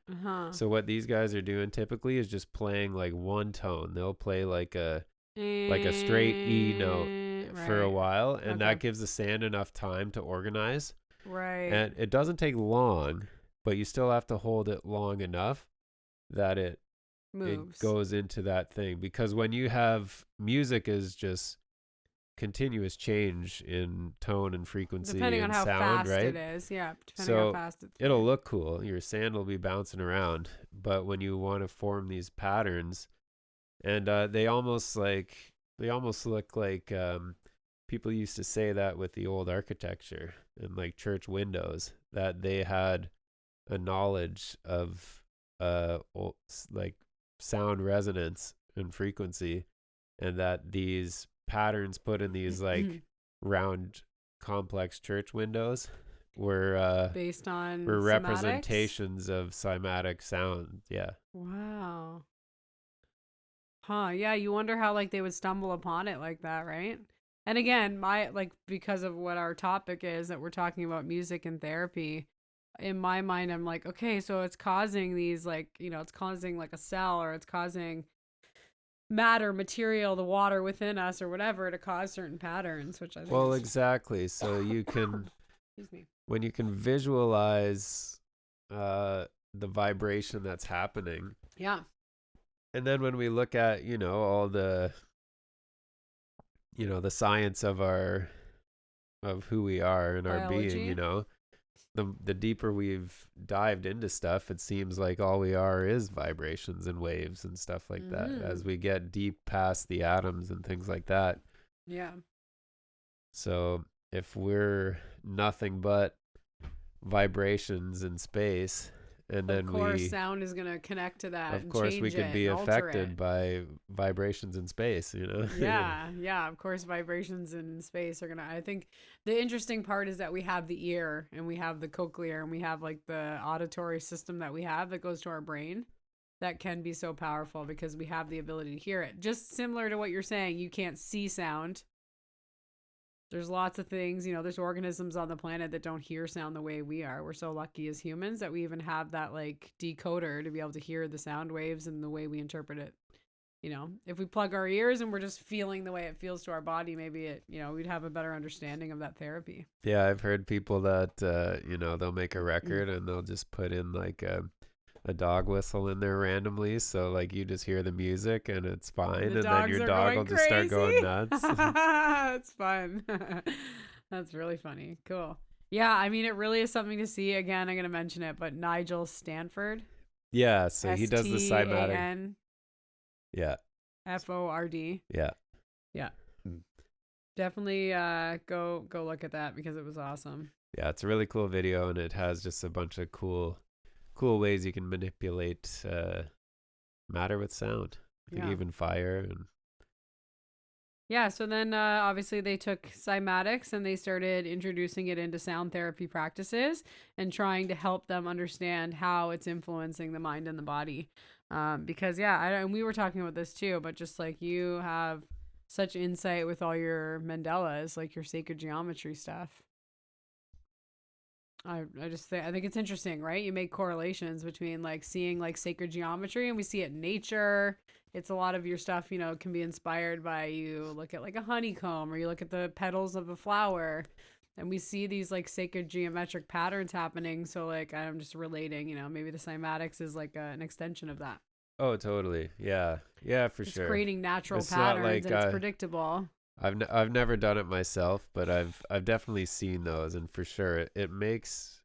So what these guys are doing typically is just playing like one tone. They'll play like a straight E note for a while, and that gives the sand enough time to organize. Right. And it doesn't take long, but you still have to hold it long enough that it moves. It goes into that thing, because when you have music is just continuous change in tone and frequency depending and on how sound, fast right? it is. Yeah, depending so on how fast it'll look cool. Your sand will be bouncing around, but when you want to form these patterns, and they almost look like people used to say that with the old architecture and like church windows, that they had a knowledge of like sound resonance and frequency, and that these patterns put in these like round complex church windows were based on were cymatics? representations of cymatic sound. Yeah. Wow. Huh. Yeah, you wonder how like they would stumble upon it like that, right? And again, because of what our topic is, that we're talking about music and therapy, in my mind, I'm like, okay, so it's causing these, like, it's causing like a cell, or it's causing material, the water within us or whatever, to cause certain patterns, which I think is... exactly. So you can, excuse me, when you can visualize the vibration that's happening. Yeah. And then when we look at, all the, the science of who we are and our biology. being, the deeper we've dived into stuff, it seems like all we are is vibrations and waves and stuff like that, as we get deep past the atoms and things like that. Yeah. So if we're nothing but vibrations in space, and then of course sound is going to connect to that. Of course we could be affected by vibrations in space, Yeah, of course vibrations in space are going to... I think the interesting part is that we have the ear, and we have the cochlear, and we have like the auditory system that we have that goes to our brain, that can be so powerful because we have the ability to hear it. Just similar to what you're saying, you can't see sound. There's lots of things, there's organisms on the planet that don't hear sound the way we are. We're so lucky as humans that we even have that like decoder to be able to hear the sound waves and the way we interpret it. If we plug our ears and we're just feeling the way it feels to our body, maybe we'd have a better understanding of that therapy. Yeah, I've heard people that, they'll make a record and they'll just put in like a dog whistle in there randomly, so like you just hear the music and it's fine, and then your dog will just start going nuts. It's fun. That's really funny. Cool. Yeah, I mean, it really is something to see. Again, I'm going to mention it, but Nigel Stanford, Yeah, so he does the cymatic. Stanford. Yeah. Yeah. Yeah. Definitely go look at that because it was awesome. Yeah, it's a really cool video, and it has just a bunch of cool ways you can manipulate matter with sound. I think even fire and yeah, so then obviously they took cymatics and they started introducing it into sound therapy practices and trying to help them understand how it's influencing the mind and the body. Because and we were talking about this too, but just like you have such insight with all your mandalas, like your sacred geometry stuff. I think it's interesting, right? You make correlations between like seeing like sacred geometry, and we see it in nature. It's a lot of your stuff, can be inspired by you look at like a honeycomb or you look at the petals of a flower, and we see these like sacred geometric patterns happening. So like I'm just relating, maybe the cymatics is like an extension of that. Oh, totally. Yeah, for sure. It's creating natural patterns, like, and it's predictable. I've never done it myself, but I've definitely seen those, and for sure it makes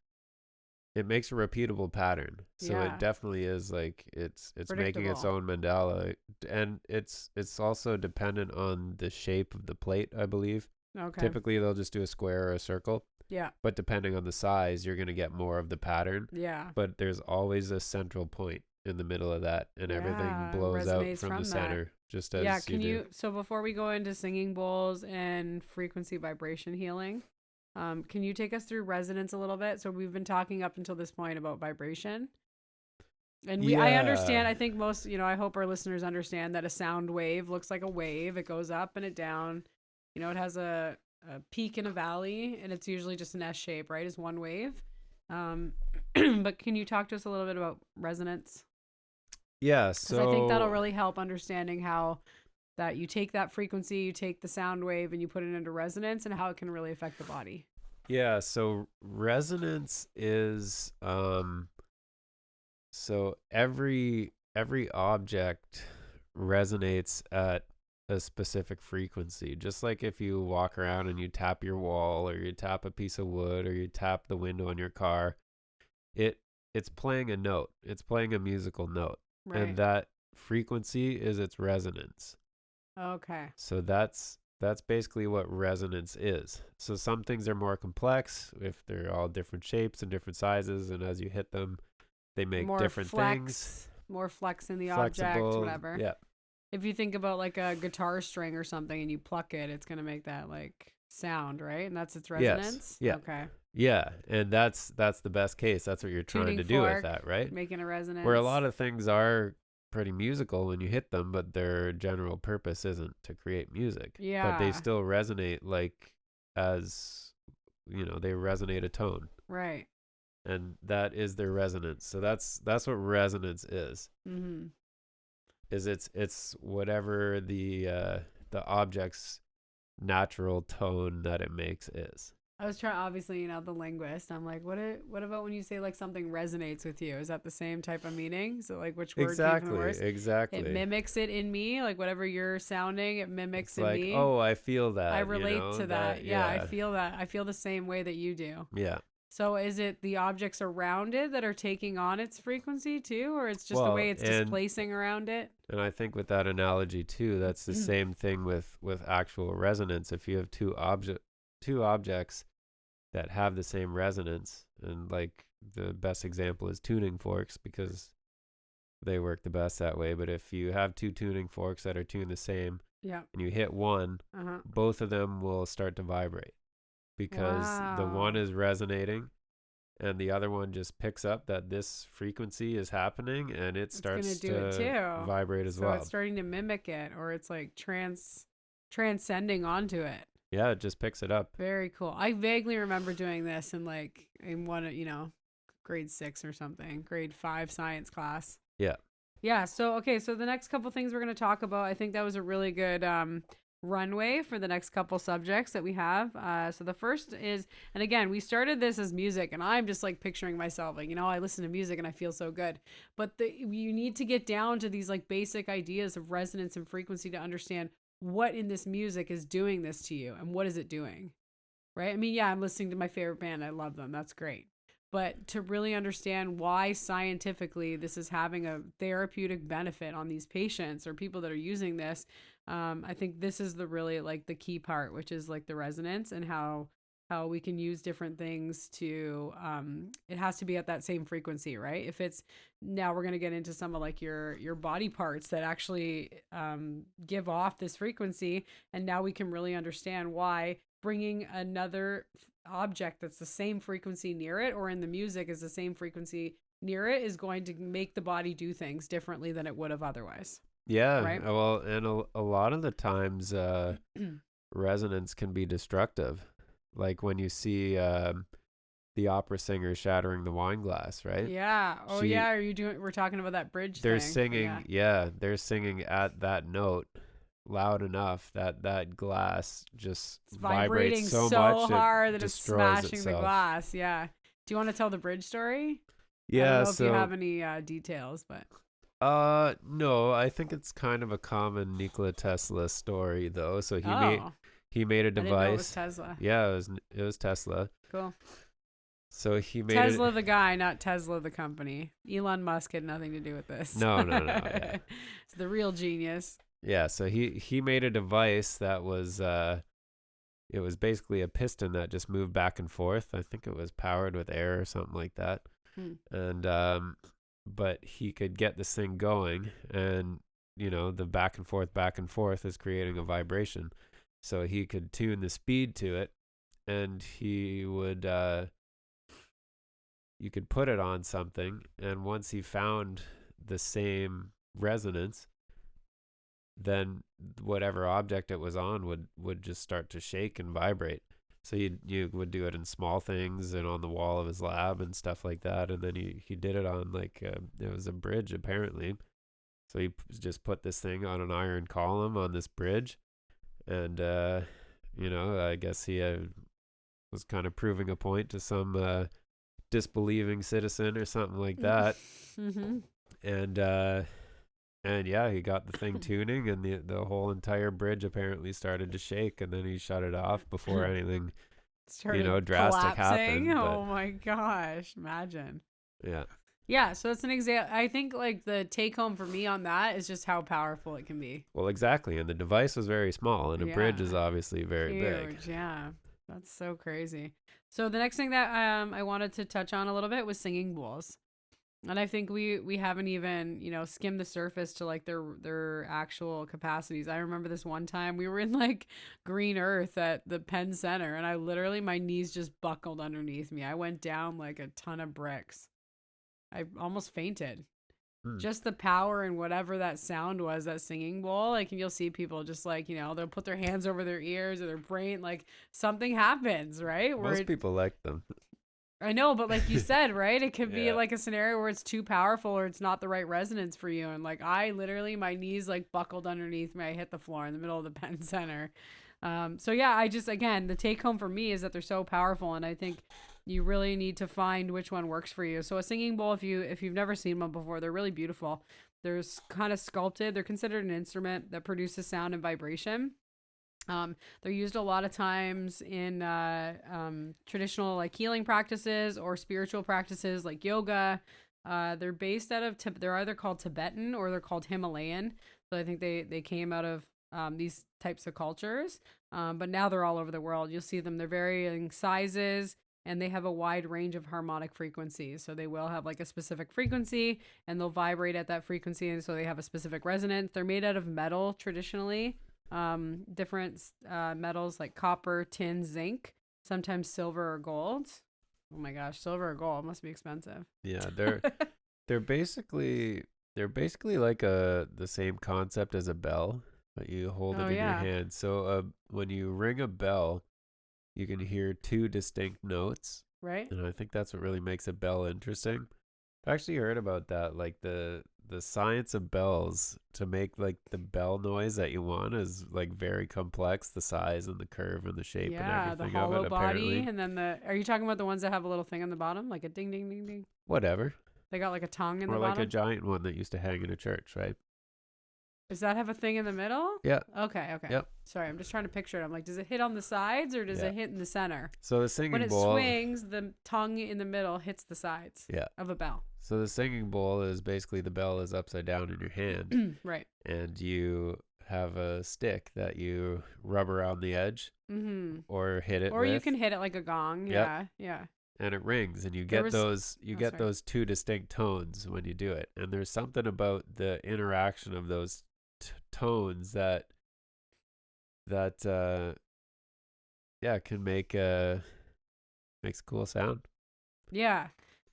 a repeatable pattern. So it definitely is like it's making its own mandala, and it's also dependent on the shape of the plate, I believe. Okay. Typically they'll just do a square or a circle. Yeah. But depending on the size, you're going to get more of the pattern. Yeah. But there's always a central point in the middle of that, and everything blows out from the center. Just as so before we go into singing bowls and frequency vibration healing, can you take us through resonance a little bit? So we've been talking up until this point about vibration, and I understand, I think most, I hope our listeners understand that a sound wave looks like a wave. It goes up and it down, it has a peak and a valley, and it's usually just an S shape, right? Is one wave. But can you talk to us a little bit about resonance? Yeah, so I think that'll really help understanding how that you take that frequency, you take the sound wave, and you put it into resonance, and how it can really affect the body. Yeah, so resonance is so every object resonates at a specific frequency. Just like if you walk around and you tap your wall, or you tap a piece of wood, or you tap the window in your car, it's playing a note. It's playing a musical note. Right. And that frequency is its resonance. Okay. So that's basically what resonance is. So some things are more complex if they're all different shapes and different sizes, and as you hit them, they make more different things. More flex in the object, whatever. Yeah. If you think about like a guitar string or something and you pluck it, it's going to make that like sound, right? And that's its resonance? Yes. Yeah. Okay. Yeah, and that's the best case. That's what you're trying to do with that, right? Making a resonance. Where a lot of things are pretty musical when you hit them, but their general purpose isn't to create music. Yeah. But they still resonate they resonate a tone. Right. And that is their resonance. So that's what resonance is. Mm-hmm. It's whatever the object's natural tone that it makes is. I was trying, obviously, the linguist. I'm like, what about when you say like something resonates with you? Is that the same type of meaning? So like which word? Exactly. It mimics it in me. Like whatever you're sounding, it mimics in me. Oh, I feel that. I relate to that. Yeah, I feel that. I feel the same way that you do. Yeah. So is it the objects around it that are taking on its frequency too, or it's just the way it's displacing around it? And I think with that analogy too, that's the same thing with actual resonance. If you have two objects that have the same resonance, and like the best example is tuning forks, because they work the best that way. But if you have two tuning forks that are tuned the same, and you hit one, both of them will start to vibrate, because the one is resonating and the other one just picks up that this frequency is happening, and it starts to vibrate as well. So it's starting to mimic it, or it's like transcending onto it. Yeah, it just picks it up. Very cool. I vaguely remember doing this in one, grade 6 or something, grade 5 science class. Yeah. Yeah. So, so the next couple things we're going to talk about, I think that was a really good runway for the next couple subjects that we have. So the first is, and again, we started this as music, and I'm just like picturing myself, like, I listen to music and I feel so good. But you need to get down to these like basic ideas of resonance and frequency to understand what in this music is doing this to you, and what is it doing? right? I mean, yeah, I'm listening to my favorite band. I love them. That's great. But to really understand why scientifically this is having a therapeutic benefit on these patients or people that are using this, I think this is the really like the key part, which is like the resonance and how we can use different things to it has to be at that same frequency, right? If it's now we're going to get into some of like your body parts that actually give off this frequency, and now we can really understand why bringing another object that's the same frequency near it or in the music is the same frequency near it is going to make the body do things differently than it would have otherwise. Yeah, Right. well, and a lot of the times resonance can be destructive, like when you see the opera singer shattering the wine glass, right? Yeah. Oh yeah, we're talking about that bridge they're thing. singing, yeah, they're singing at that note loud enough that that glass just It's vibrates vibrating so so much hard it that it's destroys smashing the itself. glass. Yeah. Do you want to tell the bridge story? I don't Yeah, know if you so have any details, but no, I think it's kind of a common Nikola Tesla story though. So oh, he made a I didn't know it was device. Tesla. Yeah, it was Tesla. Cool. So he made Tesla it. the guy, not Tesla the company. Elon Musk had nothing to do with this. No, no, no. Yeah. It's the real genius. Yeah, so he made a device that was it was basically a piston that just moved back and forth. I think it was powered with air or something like that. And but he could get this thing going, and you know, the back and forth is creating a vibration. So he could tune the speed to it, and he would you could put it on something, and once he found the same resonance, then whatever object it was on would just start to shake and vibrate. So you would do it in small things and on the wall of his lab and stuff like that. And then he did it on like it was a bridge apparently. So he just put this thing on an iron column on this bridge, and you know, I guess he was kind of proving a point to some disbelieving citizen or something like that. Mm-hmm. And yeah, he got the thing tuning, and the whole entire bridge apparently started to shake, and then he shut it off before anything, Started drastic collapsing. happened. Oh my gosh, imagine. Yeah. Yeah, so that's an example. I think like the take home for me on that is just how powerful it can be. Well, exactly. And the device was very small, and a bridge is obviously very big. Yeah, that's so crazy. So the next thing that I wanted to touch on a little bit was singing bowls. And I think we haven't even, skimmed the surface to like their actual capacities. I remember this one time we were in like Green Earth at the Penn Center, and I literally, my knees just buckled underneath me. I went down like a ton of bricks. I almost fainted. Just the power and whatever that sound was, that singing bowl, like, and you'll see people just like, they'll put their hands over their ears or their brain, like something happens, right? Most people like them. I know, but like you said, right? It could be like a scenario where it's too powerful or it's not the right resonance for you. And like I literally, my knees like buckled underneath me. I hit the floor in the middle of the Penn Center. So yeah, I just, again, the take home for me is that they're so powerful, and I think you really need to find which one works for you. So a singing bowl, if you've never seen one before, they're really beautiful. They're kind of sculpted. They're considered an instrument that produces sound and vibration. They're used a lot of times in traditional like healing practices or spiritual practices like yoga. They're based out of they're either called Tibetan or they're called Himalayan. So I think they came out of these types of cultures. But now they're all over the world. You'll see them. They're varying sizes, and they have a wide range of harmonic frequencies. So they will have like a specific frequency, and they'll vibrate at that frequency, and so they have a specific resonance. They're made out of metal traditionally. Different metals like copper, tin, zinc, sometimes silver or gold. Oh my gosh, silver or gold must be expensive. Yeah, they're basically like the same concept as a bell, but you hold it in your hand. So when you ring a bell, you can hear two distinct notes. Right. And I think that's what really makes a bell interesting. I actually heard about that, like the science of bells to make like the bell noise that you want is like very complex, the size and the curve and the shape and everything the hollow of it, body, apparently. and then are you talking about the ones that have a little thing on the bottom, like a ding ding ding ding? Whatever. They got like a tongue in or the like bottom? a giant one that used to hang in a church, right? Does that have a thing in the middle? Yeah. Okay. Yep. Sorry, I'm just trying to picture it. I'm like, does it hit on the sides or does it hit in the center? So the singing when it bowl, swings, the tongue in the middle hits the sides of a bell. So the singing bowl is basically the bell is upside down in your hand. Right. And you have a stick that you rub around the edge or hit it or with. You can hit it like a gong. Yep. Yeah. And it rings, and you get those two distinct tones when you do it. And there's something about the interaction of those tones that can make makes a cool sound. Yeah.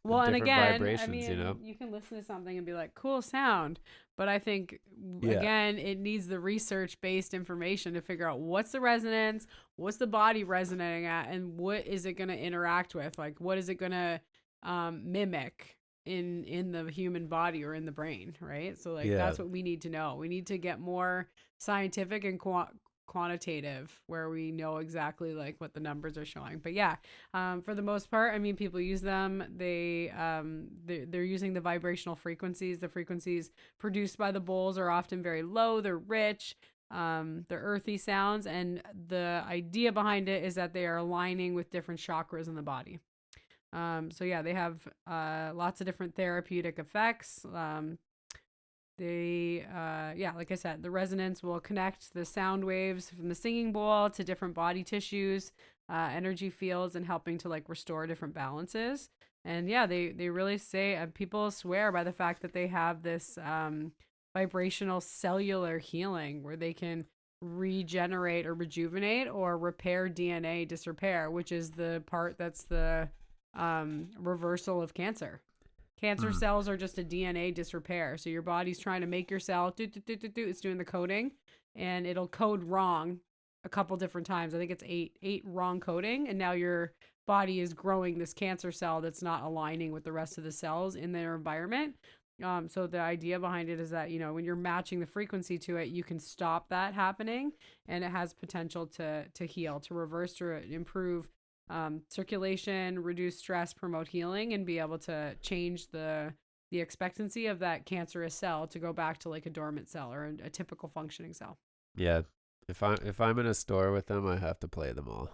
Well, and again, vibrations, you can listen to something and be like, cool sound. But I think, again, it needs the research-based information to figure out what's the resonance, what's the body resonating at, and what is it going to interact with? Like, what is it going to mimic in the human body or in the brain, right? So, like, that's what we need to know. We need to get more scientific and quantitative, where we know exactly like what the numbers are showing. But for the most part, I mean, people use them. They're using the vibrational frequencies. The frequencies produced by the bowls are often very low. They're rich. They're earthy sounds, and the idea behind it is that they are aligning with different chakras in the body. They have lots of different therapeutic effects. Like I said, the resonance will connect the sound waves from the singing bowl to different body tissues, energy fields, and helping to like restore different balances. And they really say, people swear by the fact that they have this vibrational cellular healing where they can regenerate or rejuvenate or repair DNA disrepair, which is the part that's the reversal of cancer. Cancer cells are just a DNA disrepair. So your body's trying to make your cell, it's doing the coding, and it'll code wrong a couple different times. I think it's eight wrong coding, and now your body is growing this cancer cell that's not aligning with the rest of the cells in their environment. So the idea behind it is that, when you're matching the frequency to it, you can stop that happening, and it has potential to heal, to reverse, to improve circulation, reduce stress, promote healing, and be able to change the expectancy of that cancerous cell to go back to like a dormant cell or a typical functioning cell. Yeah. If I'm in a store with them, I have to play them all.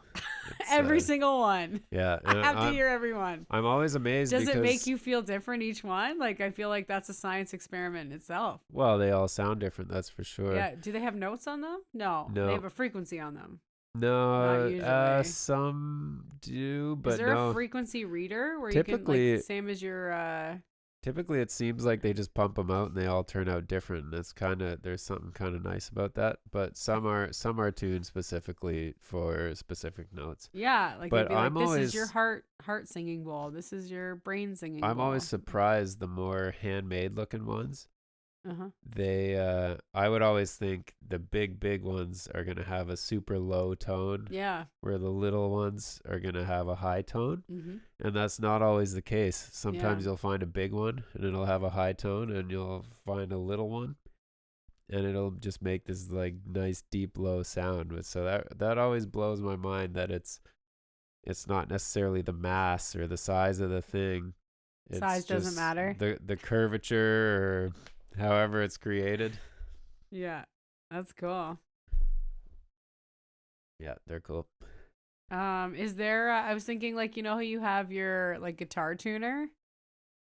Every single one. Yeah. I have to hear every one. I'm always amazed. Does it make you feel different each one? Like, I feel like that's a science experiment in itself. Well, they all sound different, that's for sure. Yeah. Do they have notes on them? No. They have a frequency on them. No, some do, but is there a frequency reader where typically, you can, like, same as your typically it seems like they just pump them out and they all turn out different. It's there's something kind of nice about that, but some are tuned specifically for specific notes. Yeah, like, but this is your heart singing bowl. This is your brain singing bowl. I'm always surprised the more handmade looking ones. I would always think the big ones are going to have a super low tone. Yeah. Where the little ones are going to have a high tone. And that's not always the case. Sometimes you'll find a big one and it'll have a high tone, and you'll find a little one and it'll just make this like nice deep low sound. So that always blows my mind, that it's not necessarily the mass or the size of the thing. Size doesn't matter. The curvature, or however it's created. Yeah, that's cool. Yeah, they're cool. Is there I was thinking, like, how you have your like guitar tuner?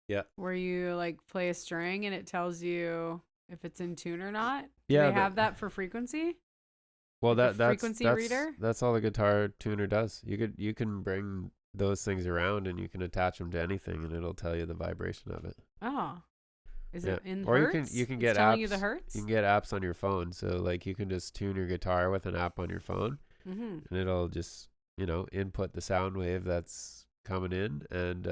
Yeah. Where you like play a string and it tells you if it's in tune or not? Yeah. Do they have that for frequency? Well, that's frequency reader? That's all the guitar tuner does. You can bring those things around and you can attach them to anything and it'll tell you the vibration of it. Oh. Is it in or hertz? you can get telling apps. You the hertz? You can get apps on your phone. So like you can just tune your guitar with an app on your phone, and it'll just input the sound wave that's coming in, and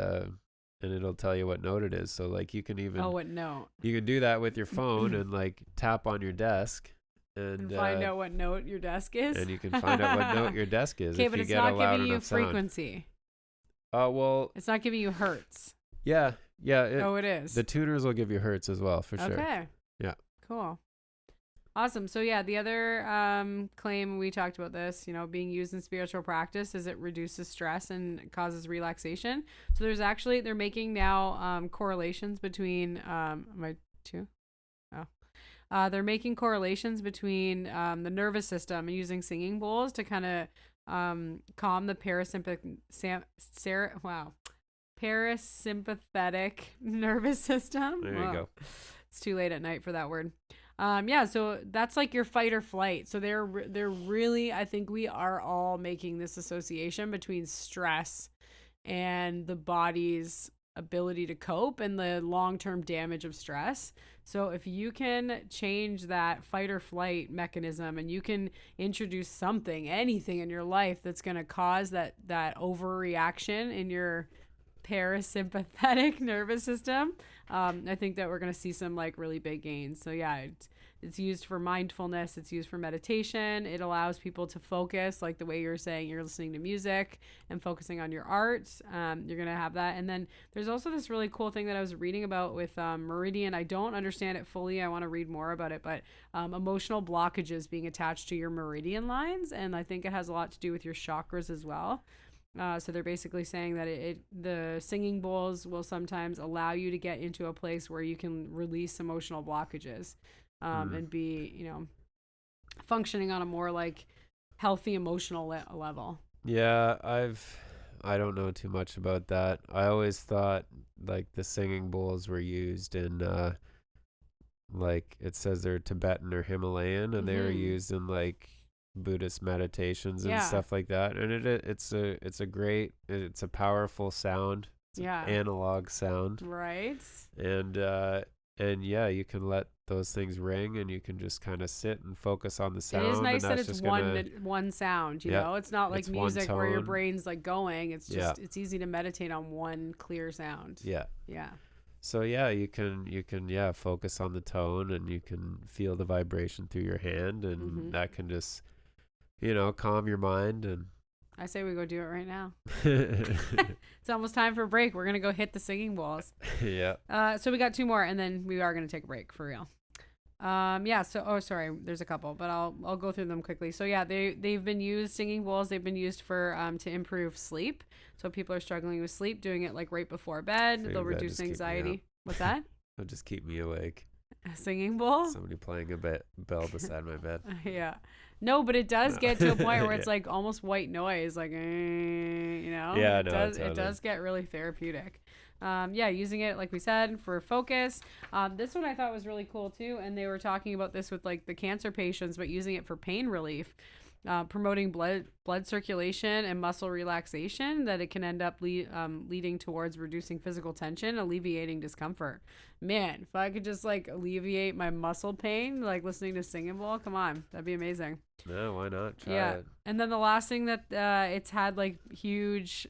it'll tell you what note it is. So like you can even what note? You can do that with your phone and like tap on your desk and find out what note your desk is. And you can find out what note your desk is. Okay, but it's not giving you frequency. Well, it's not giving you hertz. Yeah. It is. The tuners will give you hertz as well, for sure. Okay. Yeah. Cool. Awesome. So the other claim, we talked about this, being used in spiritual practice, is it reduces stress and causes relaxation. So they're making now correlations between They're making correlations between the nervous system and using singing bowls to kind of calm the parasympathetic nervous system. There you go. It's too late at night for that word. Yeah, so that's like your fight or flight. So they're really, I think we are all making this association between stress and the body's ability to cope and the long-term damage of stress. So if you can change that fight or flight mechanism and you can introduce something, anything in your life that's going to cause that overreaction in your parasympathetic nervous system, I think that we're going to see some like really big gains. So yeah, it's used for mindfulness. It's used for meditation. It allows people to focus, like the way you're saying, you're listening to music and focusing on your art. You're going to have that. And then there's also this really cool thing that I was reading about with Meridian. I don't understand it fully. I want to read more about it, but emotional blockages being attached to your meridian lines. And I think it has a lot to do with your chakras as well. So they're basically saying that the singing bowls will sometimes allow you to get into a place where you can release emotional blockages and be, functioning on a more like healthy emotional level. Yeah, I don't know too much about that. I always thought like the singing bowls were used in like it says they're Tibetan or Himalayan, and they were used in like Buddhist meditations and stuff like that, and it's a powerful sound. It's an analog sound, right? And yeah, you can let those things ring, and you can just kind of sit and focus on the sound. It is nice that it's one sound, you know. It's not like music where your brain's like going. It's just it's easy to meditate on one clear sound. Yeah. Yeah. So yeah, you can focus on the tone, and you can feel the vibration through your hand, and that can just calm your mind. And I say we go do it right now. It's almost time for a break. We're gonna go hit the singing bowls. Yeah. So we got 2 more, and then we are gonna take a break for real. So sorry, there's a couple, but I'll go through them quickly. So yeah, they've been used, singing bowls. They've been used for to improve sleep. So people are struggling with sleep, doing it like right before bed. They'll reduce anxiety. What's that? It'll just keep me awake. A singing bowl? Somebody playing a bell beside my bed. Yeah. No, but it does get to a point where it's like almost white noise, like, Yeah, it does get really therapeutic. Using it, like we said, for focus. This one I thought was really cool too, and they were talking about this with like the cancer patients, but using it for pain relief. Promoting blood circulation and muscle relaxation, that it can end up leading towards reducing physical tension, alleviating discomfort. Man, if I could just like alleviate my muscle pain, like listening to singing bowl, come on, that'd be amazing. No, why not? Try it. And then the last thing that it's had like huge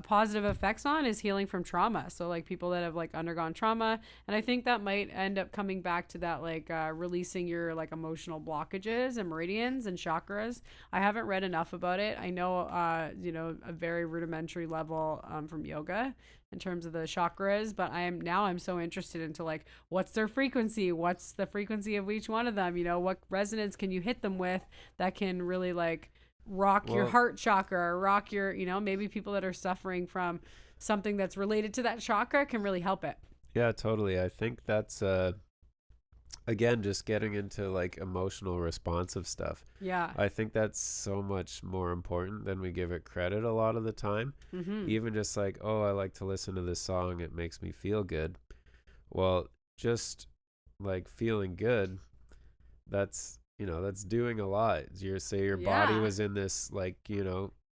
positive effects on is healing from trauma. So like people that have like undergone trauma, and I think that might end up coming back to that like releasing your like emotional blockages and meridians and chakras. I haven't read enough about it. I know a very rudimentary level from yoga in terms of the chakras, but I'm so interested into like what's their frequency, what's the frequency of each one of them, what resonance can you hit them with that can really like rock your heart chakra, or rock your, maybe people that are suffering from something that's related to that chakra can really help it. Yeah, totally. I think that's again, just getting into like emotional responsive stuff. Yeah. I think that's so much more important than we give it credit a lot of the time. Even just like, oh, I like to listen to this song, it makes me feel good. Well, just like feeling good, that's doing a lot. Your body was in this like,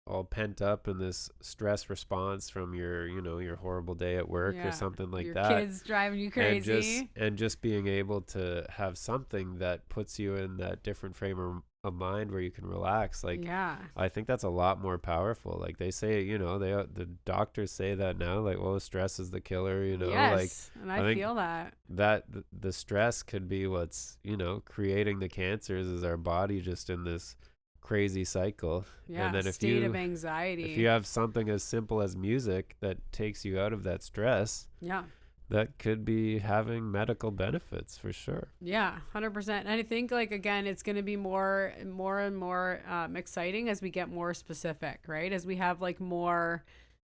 all pent up in this stress response from your horrible day at work or something like that. Your kids driving you crazy. And just being able to have something that puts you in that different frame of mind where you can relax. Like, I think that's a lot more powerful. Like they say, the doctors say that now, like, well, stress is the killer, Yes, and I feel that the stress could be what's, creating the cancers, is our body just in this crazy cycle. And then state of anxiety. If you have something as simple as music that takes you out of that stress, that could be having medical benefits for sure. Yeah, 100%. And I think like, again, it's going to be more and more exciting as we get more specific, right? As we have like more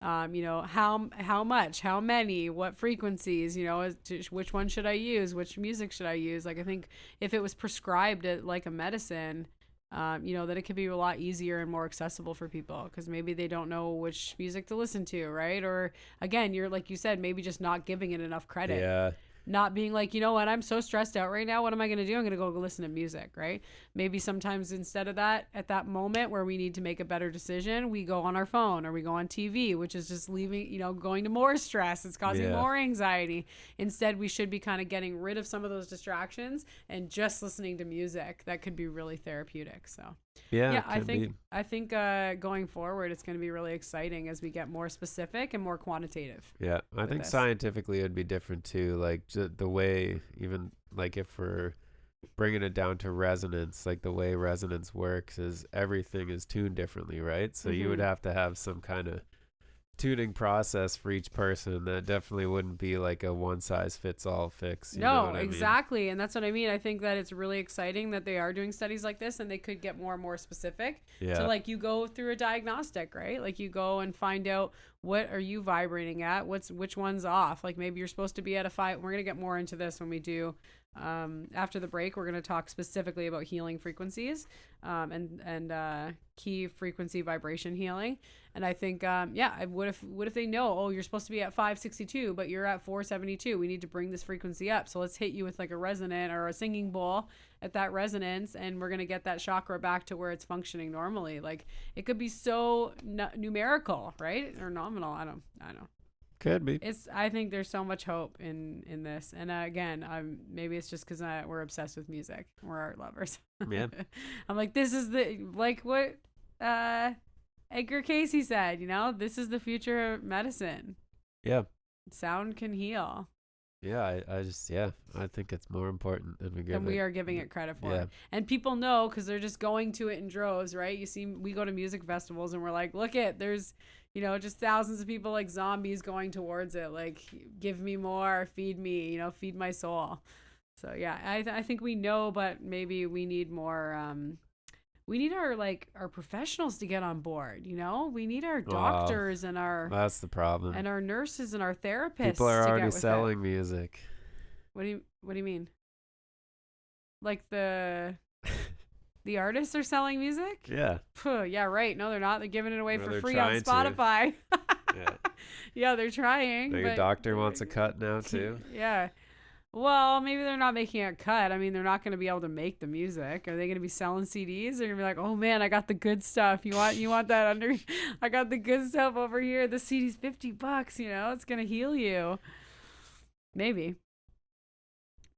You know, how much, how many, what frequencies, you know, which one should I use, which music should I use. Like, I think if it was prescribed like a medicine, you know, that it could be a lot easier and more accessible for people, because maybe they don't know which music to listen to, right? Or again, you're like you said, maybe just not giving it enough credit. Yeah. Not being like, you know what, I'm so stressed out right now. What am I going to do? I'm going to go listen to music, right? Maybe sometimes instead of that, at that moment where we need to make a better decision, we go on our phone or we go on TV, which is just leaving, you know, going to more stress. It's causing more anxiety. Instead, we should be kind of getting rid of some of those distractions and just listening to music. That could be really therapeutic. So yeah, I think going forward, it's going to be really exciting as we get more specific and more quantitative. Yeah, I think scientifically it'd be different too. Like the way, even like if we're bringing it down to resonance, like the way resonance works is everything is tuned differently, right? So you would have to have some kind of tuning process for each person. That definitely wouldn't be like a one size fits all fix. No, exactly. And that's what I mean. I think that it's really exciting that they are doing studies like this, and they could get more and more specific. So like you go through a diagnostic, right? Like you go and find out, what are you vibrating at? Which one's off? Like maybe you're supposed to be at a 5. We're going to get more into this when we do after the break. We're going to talk specifically about healing frequencies, and key frequency vibration healing. And I think, what if they know, oh, you're supposed to be at 562, but you're at 472. We need to bring this frequency up. So let's hit you with like a resonant or a singing bowl at that resonance, and we're going to get that chakra back to where it's functioning normally. Like it could be so numerical, right? Or nominal. I don't know. Could be. I think there's so much hope in this. And again, maybe it's just because we're obsessed with music. We're art lovers. Yeah. I'm like, this is like what Edgar Casey said, you know, this is the future of medicine. Yeah. Sound can heal. Yeah, I think it's more important than we are giving it credit for. Yeah. And people know because they're just going to it in droves, right? You see, we go to music festivals and we're like, look there's, you know, just thousands of people like zombies going towards it. Like, give me more, feed me, you know, feed my soul. So yeah, I think we know, but maybe we need more. We need our professionals to get on board, you know? We need our doctors and that's the problem. And our nurses and our therapists. People are already selling music. What do you mean? Like the artists are selling music? Yeah. Yeah, right. No, they're not. They're giving it away for free on Spotify. Yeah, they're trying. Your doctor wants a cut now too. Yeah. Well, maybe they're not making a cut. I mean, they're not going to be able to make the music. Are they going to be selling CDs? They're going to be like, oh man, I got the good stuff. You want that under? I got the good stuff over here. The CD's $50. You know, it's going to heal you. Maybe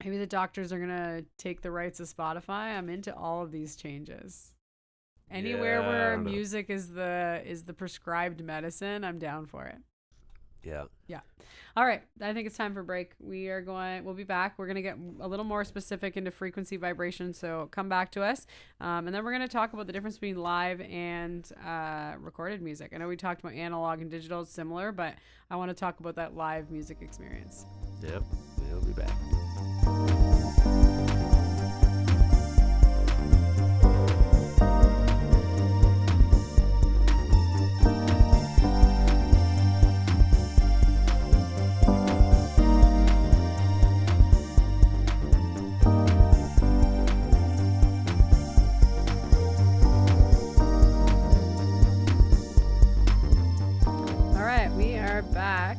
the doctors are going to take the rights of Spotify. I'm into all of these changes. Anywhere where music is the prescribed medicine, I'm down for it. Yeah. All right. I think it's time for a break. We'll be back. We're going to get a little more specific into frequency vibration. So come back to us. And then we're going to talk about the difference between live and recorded music. I know we talked about analog and digital. It's similar, but I want to talk about that live music experience. Yep. We'll be back. Back.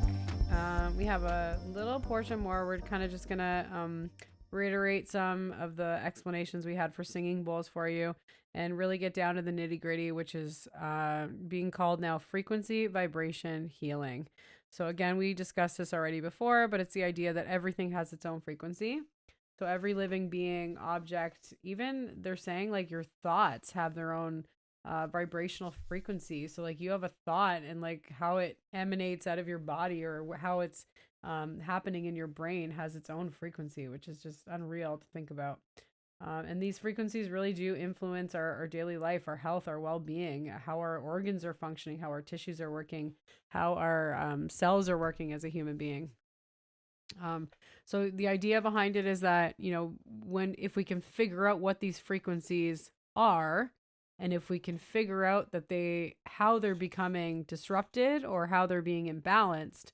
We have a little portion more. We're kind of just gonna reiterate some of the explanations we had for singing bowls for you, and really get down to the nitty gritty, which is being called now frequency vibration healing. So again, we discussed this already before, but it's the idea that everything has its own frequency. So every living being, object, even they're saying like your thoughts have their own vibrational frequency. So like you have a thought, and like how it emanates out of your body or how it's happening in your brain has its own frequency, which is just unreal to think about. And these frequencies really do influence our daily life, our health, our well-being, how our organs are functioning, how our tissues are working, how our cells are working as a human being. So the idea behind it is that, you know, if we can figure out what these frequencies are, And if we can figure out that how they're becoming disrupted or how they're being imbalanced,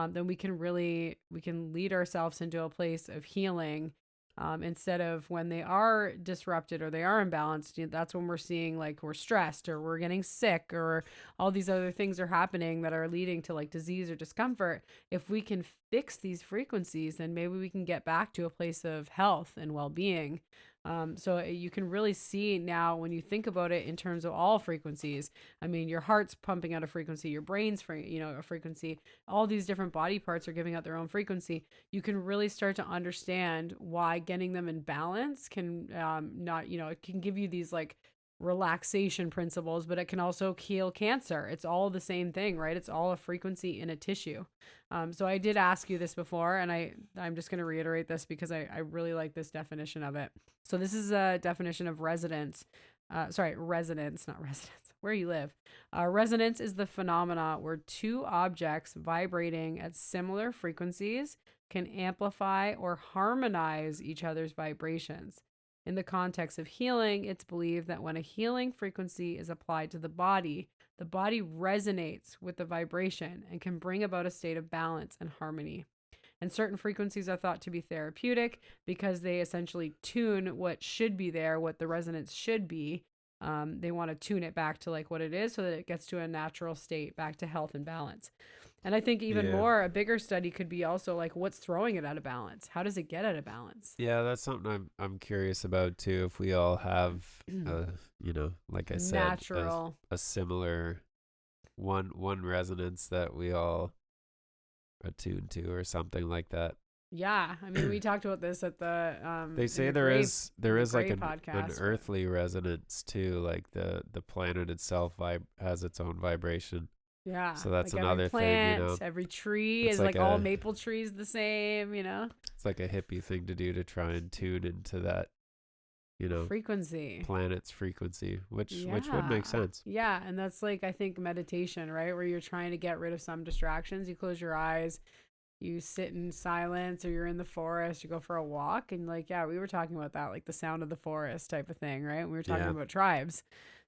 then we can lead ourselves into a place of healing, instead of when they are disrupted or they are imbalanced. That's when we're seeing like we're stressed or we're getting sick or all these other things are happening that are leading to like disease or discomfort. If we can fix these frequencies, then maybe we can get back to a place of health and well-being. So you can really see now when you think about it in terms of all frequencies. I mean, your heart's pumping out a frequency, your brain's a frequency. All these different body parts are giving out their own frequency. You can really start to understand why getting them in balance can it can give you these like relaxation principles, but it can also heal cancer. It's all the same thing, right? It's all a frequency in a tissue. So I did ask you this before, and I'm just going to reiterate this because I really like this definition of it. So this is a definition of resonance. Resonance, not residence, where you live. Resonance is the phenomena where two objects vibrating at similar frequencies can amplify or harmonize each other's vibrations. In the context of healing, it's believed that when a healing frequency is applied to the body resonates with the vibration and can bring about a state of balance and harmony. And certain frequencies are thought to be therapeutic because they essentially tune what should be there, what the resonance should be. They want to tune it back to like what it is so that it gets to a natural state, back to health and balance. And I think even more, a bigger study could be also like what's throwing it out of balance. How does it get out of balance? Yeah, that's something I'm curious about too. If we all have, like I said, natural, a similar one resonance that we all attuned to or something like that. Yeah, I mean, we talked about this at the. They say there is like an earthly resonance too, like the planet itself has its own vibration. Yeah. So that's like another plant, thing, every tree is like all maple trees the same, It's like a hippie thing to do to try and tune into that, frequency. Planet's frequency, which would make sense. Yeah, and that's like I think meditation, right? Where you're trying to get rid of some distractions. You close your eyes, you sit in silence, or you're in the forest, you go for a walk, and like we were talking about that, like the sound of the forest type of thing, right? We were talking about tribes.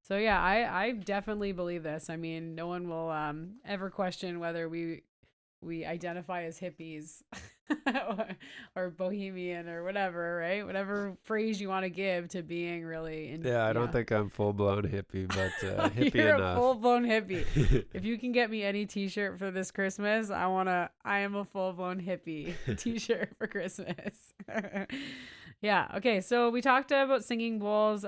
So yeah, I definitely believe this. I mean, no one will ever question whether we identify as hippies or bohemian or whatever, right? Whatever phrase you want to give to being really. I don't think I'm full blown hippie, but hippie You're enough. A full blown hippie. If you can get me any T-shirt for this Christmas, I am a full blown hippie T-shirt for Christmas. Yeah. Okay. So we talked about singing bowls.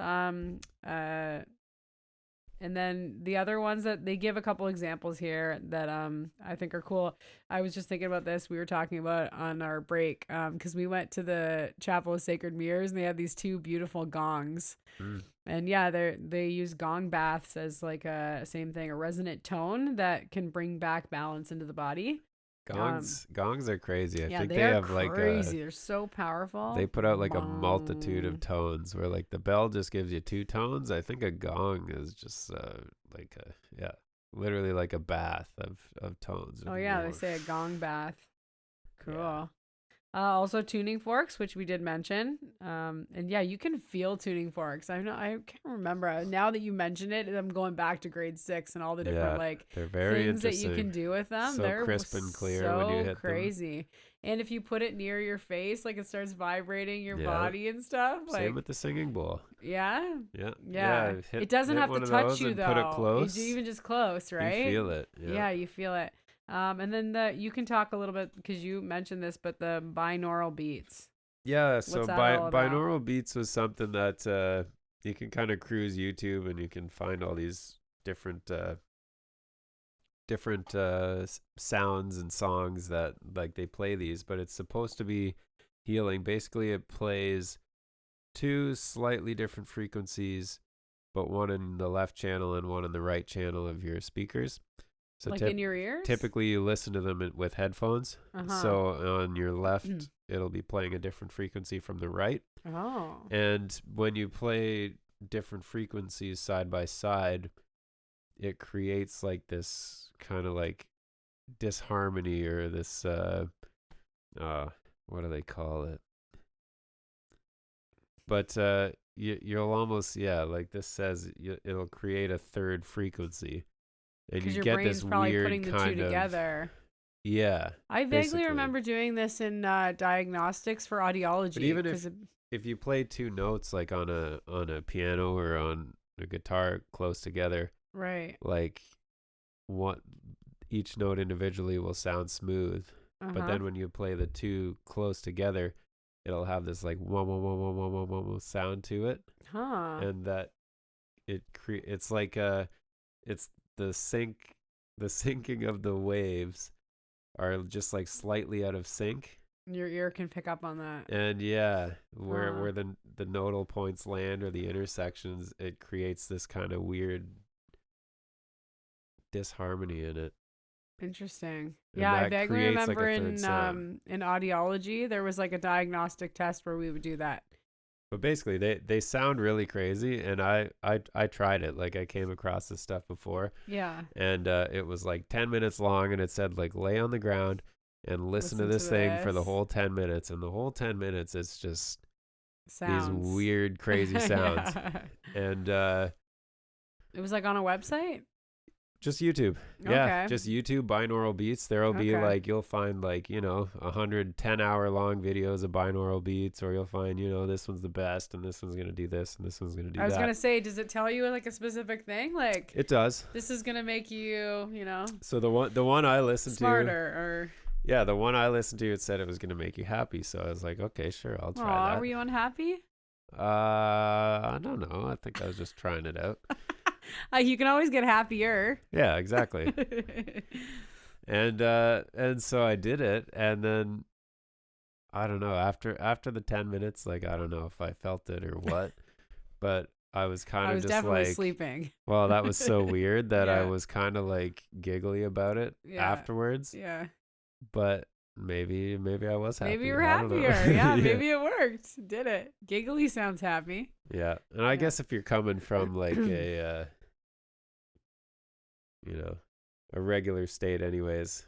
And then the other ones that they give a couple examples here that I think are cool. I was just thinking about this. We were talking about on our break because we went to the Chapel of Sacred Mirrors and they had these two beautiful gongs. And they use gong baths as like a same thing, a resonant tone that can bring back balance into the body. Gongs are crazy. I think they have crazy. They're so powerful. They put out like a multitude of tones where like the bell just gives you two tones. I think a gong is just literally like a bath of tones. Oh yeah, they say a gong bath. Cool. Yeah. Also tuning forks, which we did mention. And yeah, you can feel tuning forks. I can't remember. Now that you mention it, I'm going back to grade 6 and all the different they're very things that you can do with them. So they're crisp and clear so when you hit crazy. them. And if you put it near your face, like it starts vibrating your body and stuff. Same with the singing bowl. Yeah. Yeah. It doesn't have to touch you though. Put it close. Even just close, right? You feel it. Yeah, you feel it. And then you can talk a little bit because you mentioned this, but the binaural beats. Yeah, so binaural beats was something that you can kind of cruise YouTube and you can find all these different sounds and songs that like they play these, but it's supposed to be healing. Basically, it plays two slightly different frequencies, but one in the left channel and one in the right channel of your speakers. So like in your ears? Typically, you listen to them with headphones. So on your left, it'll be playing a different frequency from the right. Oh. And when you play different frequencies side by side, it creates like this kind of like disharmony or this, what do they call it? But you'll almost, yeah, like this says, it'll create a third frequency, and Because you your get brain's this probably weird putting the two kind of, together. yeah, I vaguely basically. remember doing this in diagnostics for audiology. But even if you play two notes like on a piano or on a guitar close together, right, like what each note individually will sound smooth, but then when you play the two close together, it'll have this like wah wah wah wah wah wah wah wah sound to it, and that it's like it's the syncing of the waves are just like slightly out of sync. Your ear can pick up on that. And yeah, where the nodal points land or the intersections, it creates this kind of weird disharmony in it. Interesting. And yeah, I vaguely remember like in audiology there was like a diagnostic test where we would do that. But basically they sound really crazy, and I tried it. Like I came across this stuff before. Yeah. And it was like 10 minutes long, and it said like lay on the ground and listen to this thing for the whole 10 minutes, and the whole 10 minutes it's just sounds. These weird crazy sounds. Yeah. And it was like on a website? Just YouTube. Yeah, just YouTube binaural beats. There'll be like, you'll find like, 110-hour long videos of binaural beats, or you'll find, this one's the best, and this one's going to do this, and this one's going to do that. I was going to say, does it tell you like a specific thing? Like it does. This is going to make you, So the one I listened smarter, to. Or yeah, the one I listened to, it said it was going to make you happy. So I was like, okay, sure, I'll try that. Were you unhappy? I don't know. I think I was just trying it out. You can always get happier. Yeah, exactly. and so I did it, and then I don't know, after the 10 minutes, like I don't know if I felt it or what, but I was kind of just definitely like sleeping. Well, that was so weird that I was kind of like giggly about it afterwards. Yeah. But maybe I was happy. Maybe you were happier. Yeah, maybe it worked. Did it? Giggly sounds happy. Yeah. And I guess if you're coming from like a regular state anyways,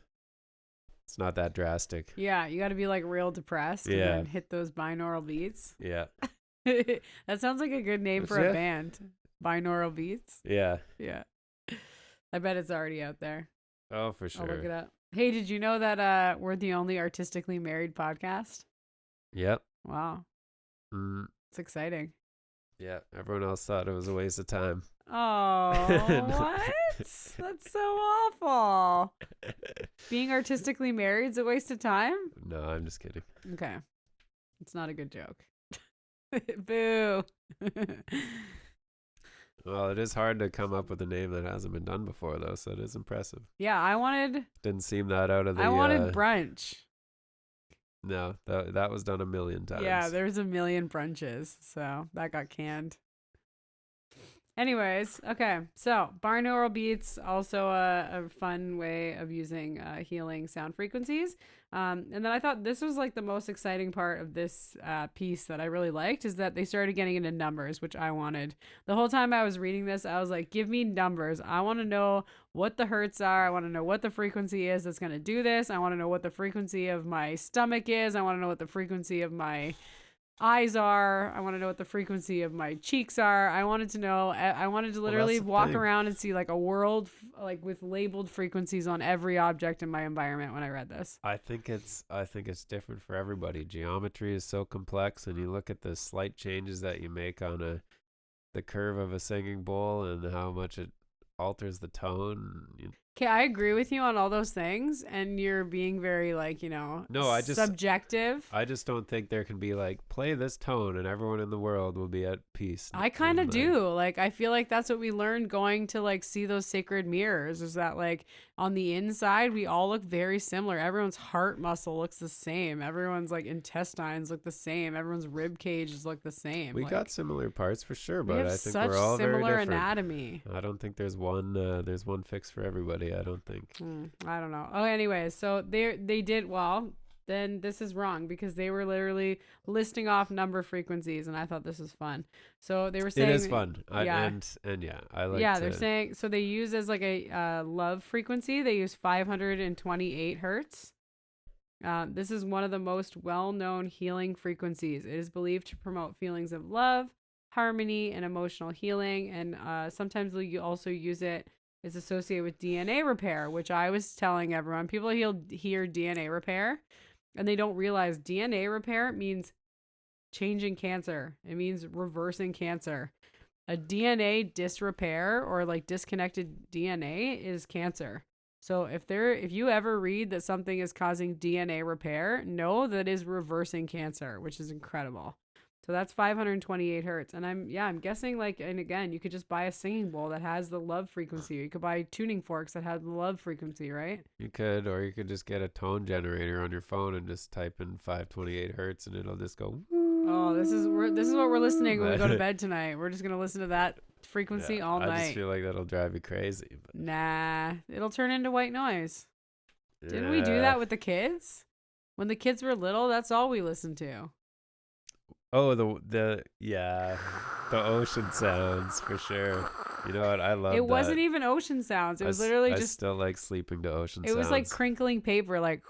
it's not that drastic. Yeah, you got to be like real depressed and then hit those binaural beats. Yeah. That sounds like a good name for a band. Binaural beats. Yeah. Yeah. I bet it's already out there. Oh, for sure. I'll look it up. Hey, did you know that we're the only artistically married podcast? Yep. Wow. It's exciting. Yeah. Everyone else thought it was a waste of time. Oh, what? That's so awful. Being artistically married is a waste of time? No, I'm just kidding. Okay. It's not a good joke. Boo. Well, it is hard to come up with a name that hasn't been done before, though, so it is impressive. Yeah, Didn't seem that out of the... I wanted brunch. No, that was done a million times. Yeah, there's a million brunches, so that got canned. Anyways, okay, so binaural beats, also a fun way of using healing sound frequencies. And then I thought this was like the most exciting part of this piece that I really liked, is that they started getting into numbers, which I wanted. The whole time I was reading this, I was like, give me numbers. I want to know what the hertz are. I want to know what the frequency is that's going to do this. I want to know what the frequency of my stomach is. I want to know what the frequency of my eyes are. I want to know what the frequency of my cheeks are. I wanted to know. I wanted to literally walk around and see like a world like with labeled frequencies on every object in my environment when I read this. I think it's different for everybody. Geometry is so complex, and you look at the slight changes that you make on the curve of a singing bowl and how much it alters the tone. Okay, I agree with you on all those things, and you're being very subjective. I just don't think there can be like, play this tone and everyone in the world will be at peace. I kind of do. Like, I feel like that's what we learned going to like see those sacred mirrors, is that like on the inside we all look very similar. Everyone's heart muscle looks the same. Everyone's like intestines look the same. Everyone's rib cages look the same. We got similar parts for sure, but I think we're all very similar different. Anatomy. I don't think there's one fix for everybody. I don't think. I don't know. Oh, anyways, so they did well. Then this is wrong, because they were literally listing off number frequencies, and I thought this was fun. So they were saying it is fun. I like. They're saying, so they use as like a love frequency. They use 528 hertz. This is one of the most well-known healing frequencies. It is believed to promote feelings of love, harmony and emotional healing. And sometimes you also use it. It's associated with DNA repair, which I was telling everyone. People hear DNA repair and they don't realize DNA repair means changing cancer. It means reversing cancer. A DNA disrepair or like disconnected DNA is cancer. So if you ever read that something is causing DNA repair, know that is reversing cancer, which is incredible. So that's 528 hertz. And I'm guessing like, and again, you could just buy a singing bowl that has the love frequency. You could buy tuning forks that have the love frequency, right? You could, or you could just get a tone generator on your phone and just type in 528 hertz and it'll just go. Oh, this is what we're listening when we go to bed tonight. We're just going to listen to that frequency all night. I just feel like that'll drive you crazy. But. Nah, it'll turn into white noise. Yeah. Didn't we do that with the kids? When the kids were little, that's all we listened to. Oh, the ocean sounds for sure. You know what? I love it. It wasn't even ocean sounds. It was literally just. I still like sleeping to ocean sounds. It was like crinkling paper, like.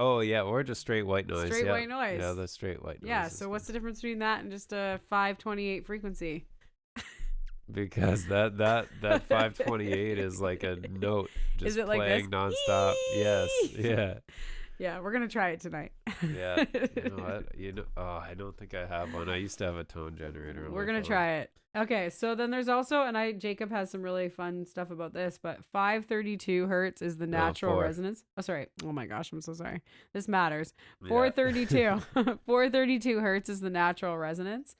Oh yeah, or just straight white noise. White noise. Yeah, the straight white noise. Yeah. So what's the difference between that and just a 528 frequency? Because that 528 is like a note just playing nonstop. Yes. Yeah. Yeah, we're gonna try it tonight. Yeah. I don't think I have one. I used to have a tone generator. We're gonna try it. Okay, so then there's also, and Jacob has some really fun stuff about this, but 532 hertz is the natural resonance. Oh, sorry. Oh my gosh, I'm so sorry. This matters. 432. 432 hertz is the natural resonance.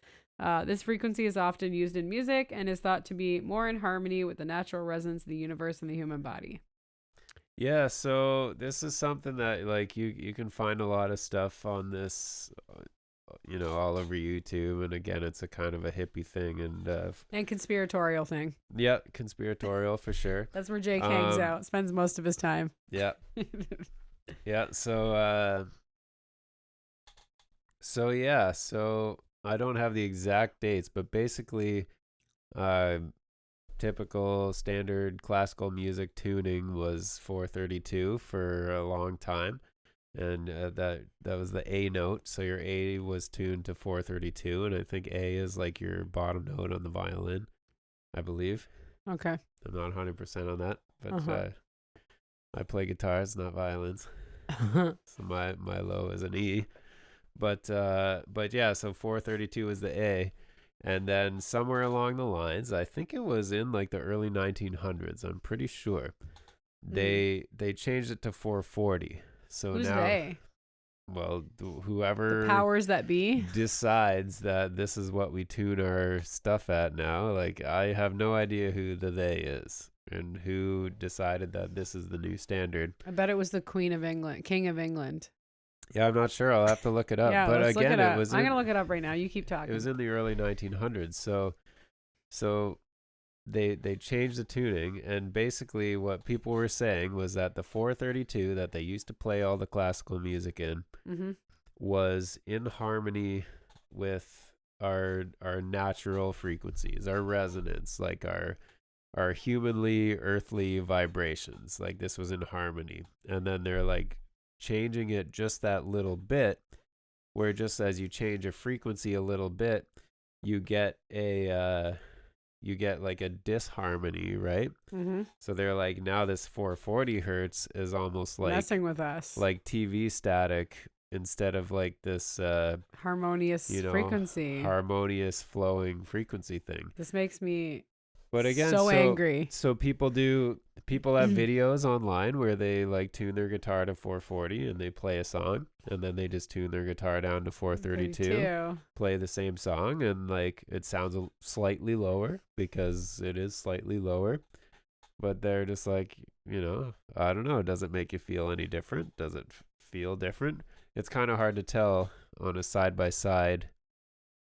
This frequency is often used in music and is thought to be more in harmony with the natural resonance of the universe and the human body. Yeah, so this is something that like you can find a lot of stuff on this, all over YouTube, and again, it's a kind of a hippie thing and conspiratorial thing. Yeah, conspiratorial for sure. That's where Jake hangs out, spends most of his time. Yeah. Yeah, so I don't have the exact dates, but basically typical standard classical music tuning was 432 for a long time, and that was the A note, so your A was tuned to 432, and I think A is like your bottom note on the violin, I believe. Okay. I'm not 100% on that, but I play guitars, not violins. So my low is an E, but yeah, so 432 is the A. And then somewhere along the lines, I think it was in like the early 1900s, I'm pretty sure, they changed it to 440. So who's now, they? Well, whoever the powers that be decides that this is what we tune our stuff at now. Like, I have no idea who the they is and who decided that this is the new standard. I bet it was the Queen of England, King of England. Yeah, I'm not sure. I'll have to look it up. Yeah, but let's again, look it up. it was. I'm gonna look it up right now. You keep talking. It was in the early 1900s. So they changed the tuning, and basically what people were saying was that the 432 that they used to play all the classical music in was in harmony with our natural frequencies, our resonance, like our humanly earthly vibrations. Like, this was in harmony, and then they're like changing it just that little bit, where just as you change a frequency a little bit, you get like a disharmony, right? So they're like, now this 440 hertz is almost like messing with us, like TV static, instead of like this harmonious frequency, harmonious flowing frequency thing. This makes me so angry. So people have videos online where they like tune their guitar to 440 and they play a song, and then they just tune their guitar down to 432, play the same song, and like it sounds slightly lower because it is slightly lower, but they're just like, I don't know, does it make you feel any different? Does it feel different? It's kind of hard to tell on a side-by-side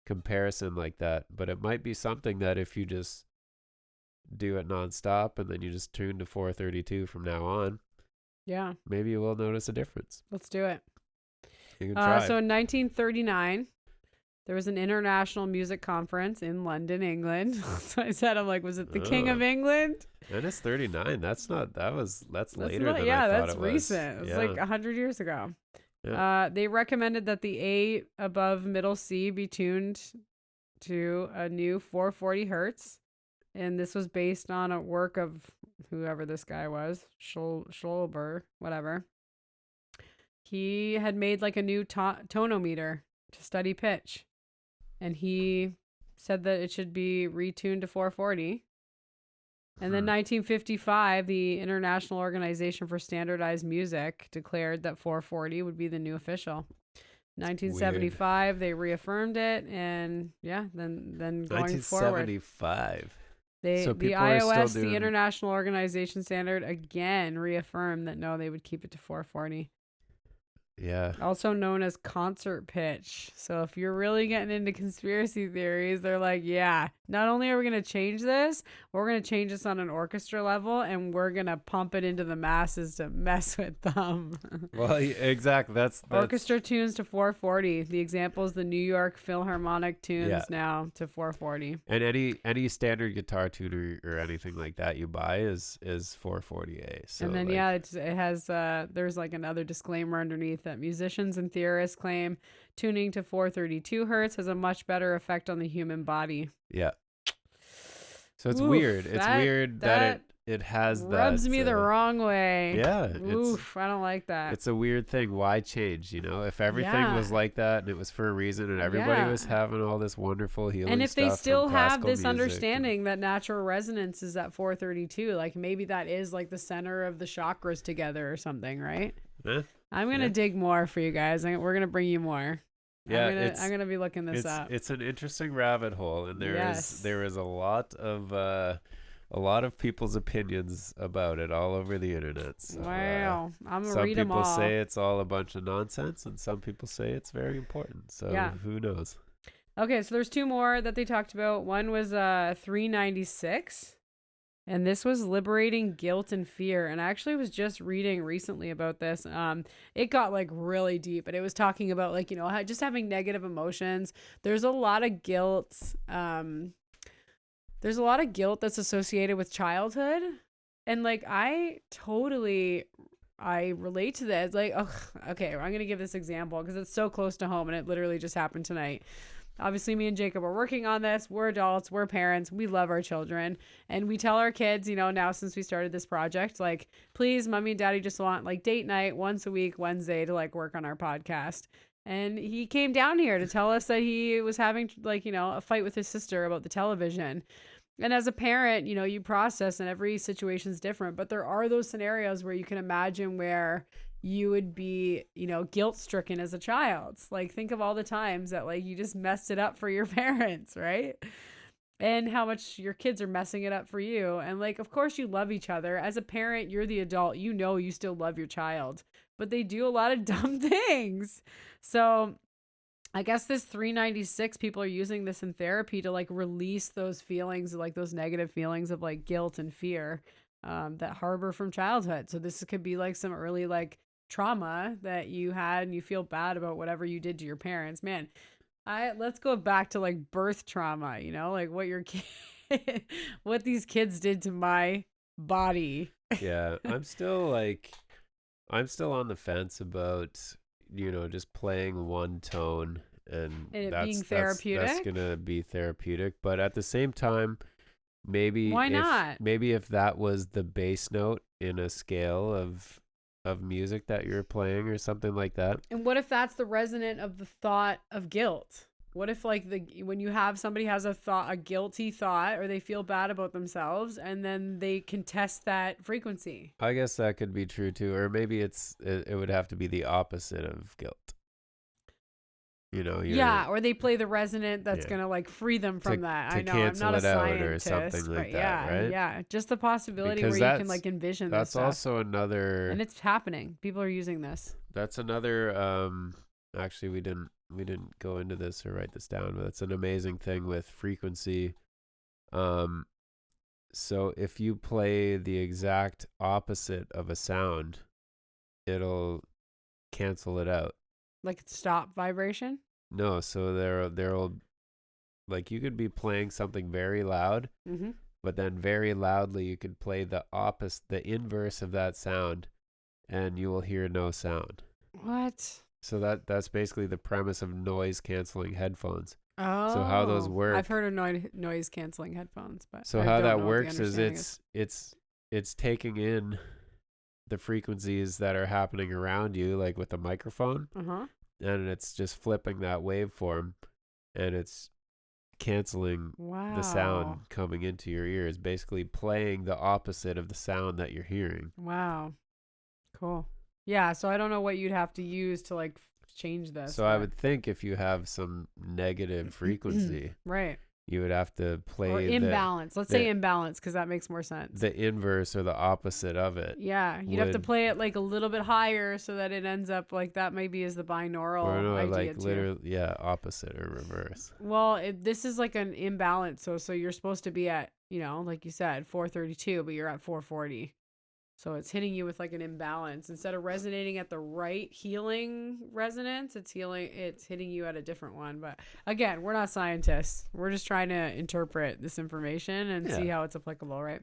comparison like that, but it might be something that if you just do it nonstop and then you just tune to 432 from now on, maybe you will notice a difference. Let's do it. You can try. So in 1939 there was an international music conference in London, England. So I said, I'm like, was it the King of England? And it's 39. That's later than I thought that's it was. recent. It's like 100 years ago. Yeah. They recommended that the A above middle C be tuned to a new 440 hertz. And this was based on a work of whoever this guy was, Scholber, whatever. He had made like a new tonometer to study pitch. And he said that it should be retuned to 440. And then 1955, the International Organization for Standardized Music declared that 440 would be the new official. 1975, they reaffirmed it, and yeah, then going forward. 1975. So the iOS, the International Organization Standard, again reaffirmed that no, they would keep it to 440. Yeah. Also known as concert pitch. So if you're really getting into conspiracy theories, they're like, yeah, not only are we going to change this, we're going to change this on an orchestra level, and we're going to pump it into the masses to mess with them. Well, exactly. That's orchestra tunes to 440. The example is the New York Philharmonic tunes now to 440. And any standard guitar tuner or anything like that you buy is 440A. So and then it has there's like another disclaimer underneath that musicians and theorists claim tuning to 432 hertz has a much better effect on the human body. Yeah. So it's weird. It's weird that it has that. Rubs me the wrong way. Yeah. Oof, I don't like that. It's a weird thing. Why change? If everything was like that and it was for a reason and everybody was having all this wonderful healing and if stuff they still have this understanding that natural resonance is at 432, like maybe that is like the center of the chakras together or something, right? I'm going to dig more for you guys. We're going to bring you more. Yeah, I'm gonna be looking this up. It's an interesting rabbit hole, and there is a lot of people's opinions about it all over the internet. So, wow, I'm gonna read them all. Some people say it's all a bunch of nonsense, and some people say it's very important. So who knows? Okay, so there's two more that they talked about. One was 396. And this was liberating guilt and fear. And I actually was just reading recently about this. It got like really deep, but it was talking about like, just having negative emotions. There's a lot of guilt. There's a lot of guilt that's associated with childhood. And like, I relate to this. Like, okay, I'm going to give this example because it's so close to home and it literally just happened tonight. Obviously, me and Jacob are working on this. We're adults. We're parents. We love our children. And we tell our kids, now since we started this project, like, please, mommy and daddy just want like date night once a week, Wednesday, to like work on our podcast. And he came down here to tell us that he was having like, a fight with his sister about the television. And as a parent, you process and every situation's different. But there are those scenarios where you can imagine where you would be, guilt stricken as a child. Like, think of all the times that like you just messed it up for your parents, right? And how much your kids are messing it up for you. And like, of course you love each other. As a parent, you're the adult, you still love your child, but they do a lot of dumb things. So I guess this 396 people are using this in therapy to like release those feelings, like those negative feelings of like guilt and fear that harbor from childhood. So this could be like some early like trauma that you had and you feel bad about whatever you did to your parents. Man, let's go back to like birth trauma, like what what these kids did to my body. Yeah, I'm still on the fence about just playing one tone and that's being therapeutic. That's gonna be therapeutic, but at the same time, maybe why not? Maybe if that was the bass note in a scale of music that you're playing or something like that. And what if that's the resonant of the thought of guilt? What if like when you have somebody has a guilty thought, or they feel bad about themselves, and then they can test that frequency? I guess that could be true too, or maybe it would have to be the opposite of guilt. Or they play the resonant that's gonna like free them from that. I know I'm not a scientist, or something like that, right? Yeah, just the possibility because where you can like envision this that's stuff. Also another, and it's happening. People are using this. That's another. Actually, we didn't go into this or write this down, but it's an amazing thing with frequency. So if you play the exact opposite of a sound, it'll cancel it out. Like stop vibration? No, so there'll like you could be playing something very loud, but then very loudly you could play the inverse of that sound, and you will hear no sound. What? So that's basically the premise of noise canceling headphones. Oh, so how those work, I've heard of noise canceling headphones, but so I how don't that know what the works is understanding it's taking in the frequencies that are happening around you, like with a microphone, Uh-huh. and it's just flipping that waveform, and it's canceling the sound Wow. coming into your ears, basically playing the opposite of the sound that you're hearing. Wow. Cool. Yeah, so I don't know what you'd have to use to like change this. So I would think if you have some negative frequency, right. you would have to Or play imbalance. Let's say imbalance because that makes more sense. the inverse or the opposite of it. Yeah, you'd have to play it like a little bit higher so that it ends up like that. Maybe is the binaural Or no, idea like too. literally, yeah, opposite or reverse. Well, this is like an imbalance. So you're supposed to be at, like you said, 432, but you're at 440. So it's hitting you with like an imbalance. Instead of resonating at the right healing resonance, it's hitting you at a different one. But again, we're not scientists. We're just trying to interpret this information and see how it's applicable, right?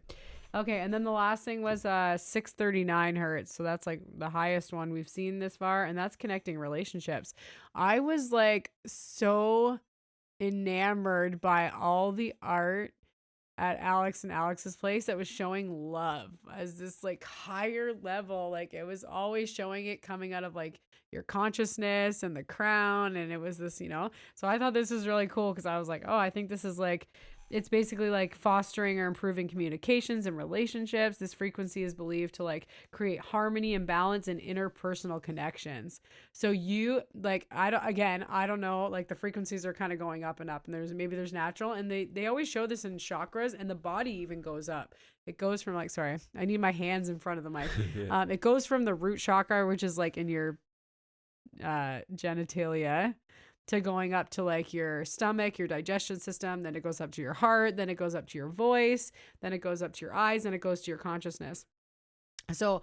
Okay, and then the last thing was 639 hertz. So that's like the highest one we've seen this far, and that's connecting relationships. I was like so enamored by all the art at Alex and Alex's place that was showing love as this like higher level. Like it was always showing it coming out of like your consciousness and the crown, and it was this, so I thought this was really cool because I was like, oh, I think this is like, it's basically like fostering or improving communications and relationships. This frequency is believed to like create harmony and balance in interpersonal connections. So you like, I don't know, like the frequencies are kind of going up and up, and there's natural, and they always show this in chakras, and the body even goes up. It goes from like, sorry, I need my hands in front of the mic. It goes from the root chakra, which is like in your genitalia, to going up to like your stomach, your digestion system, then it goes up to your heart, then it goes up to your voice, then it goes up to your eyes, and it goes to your consciousness. So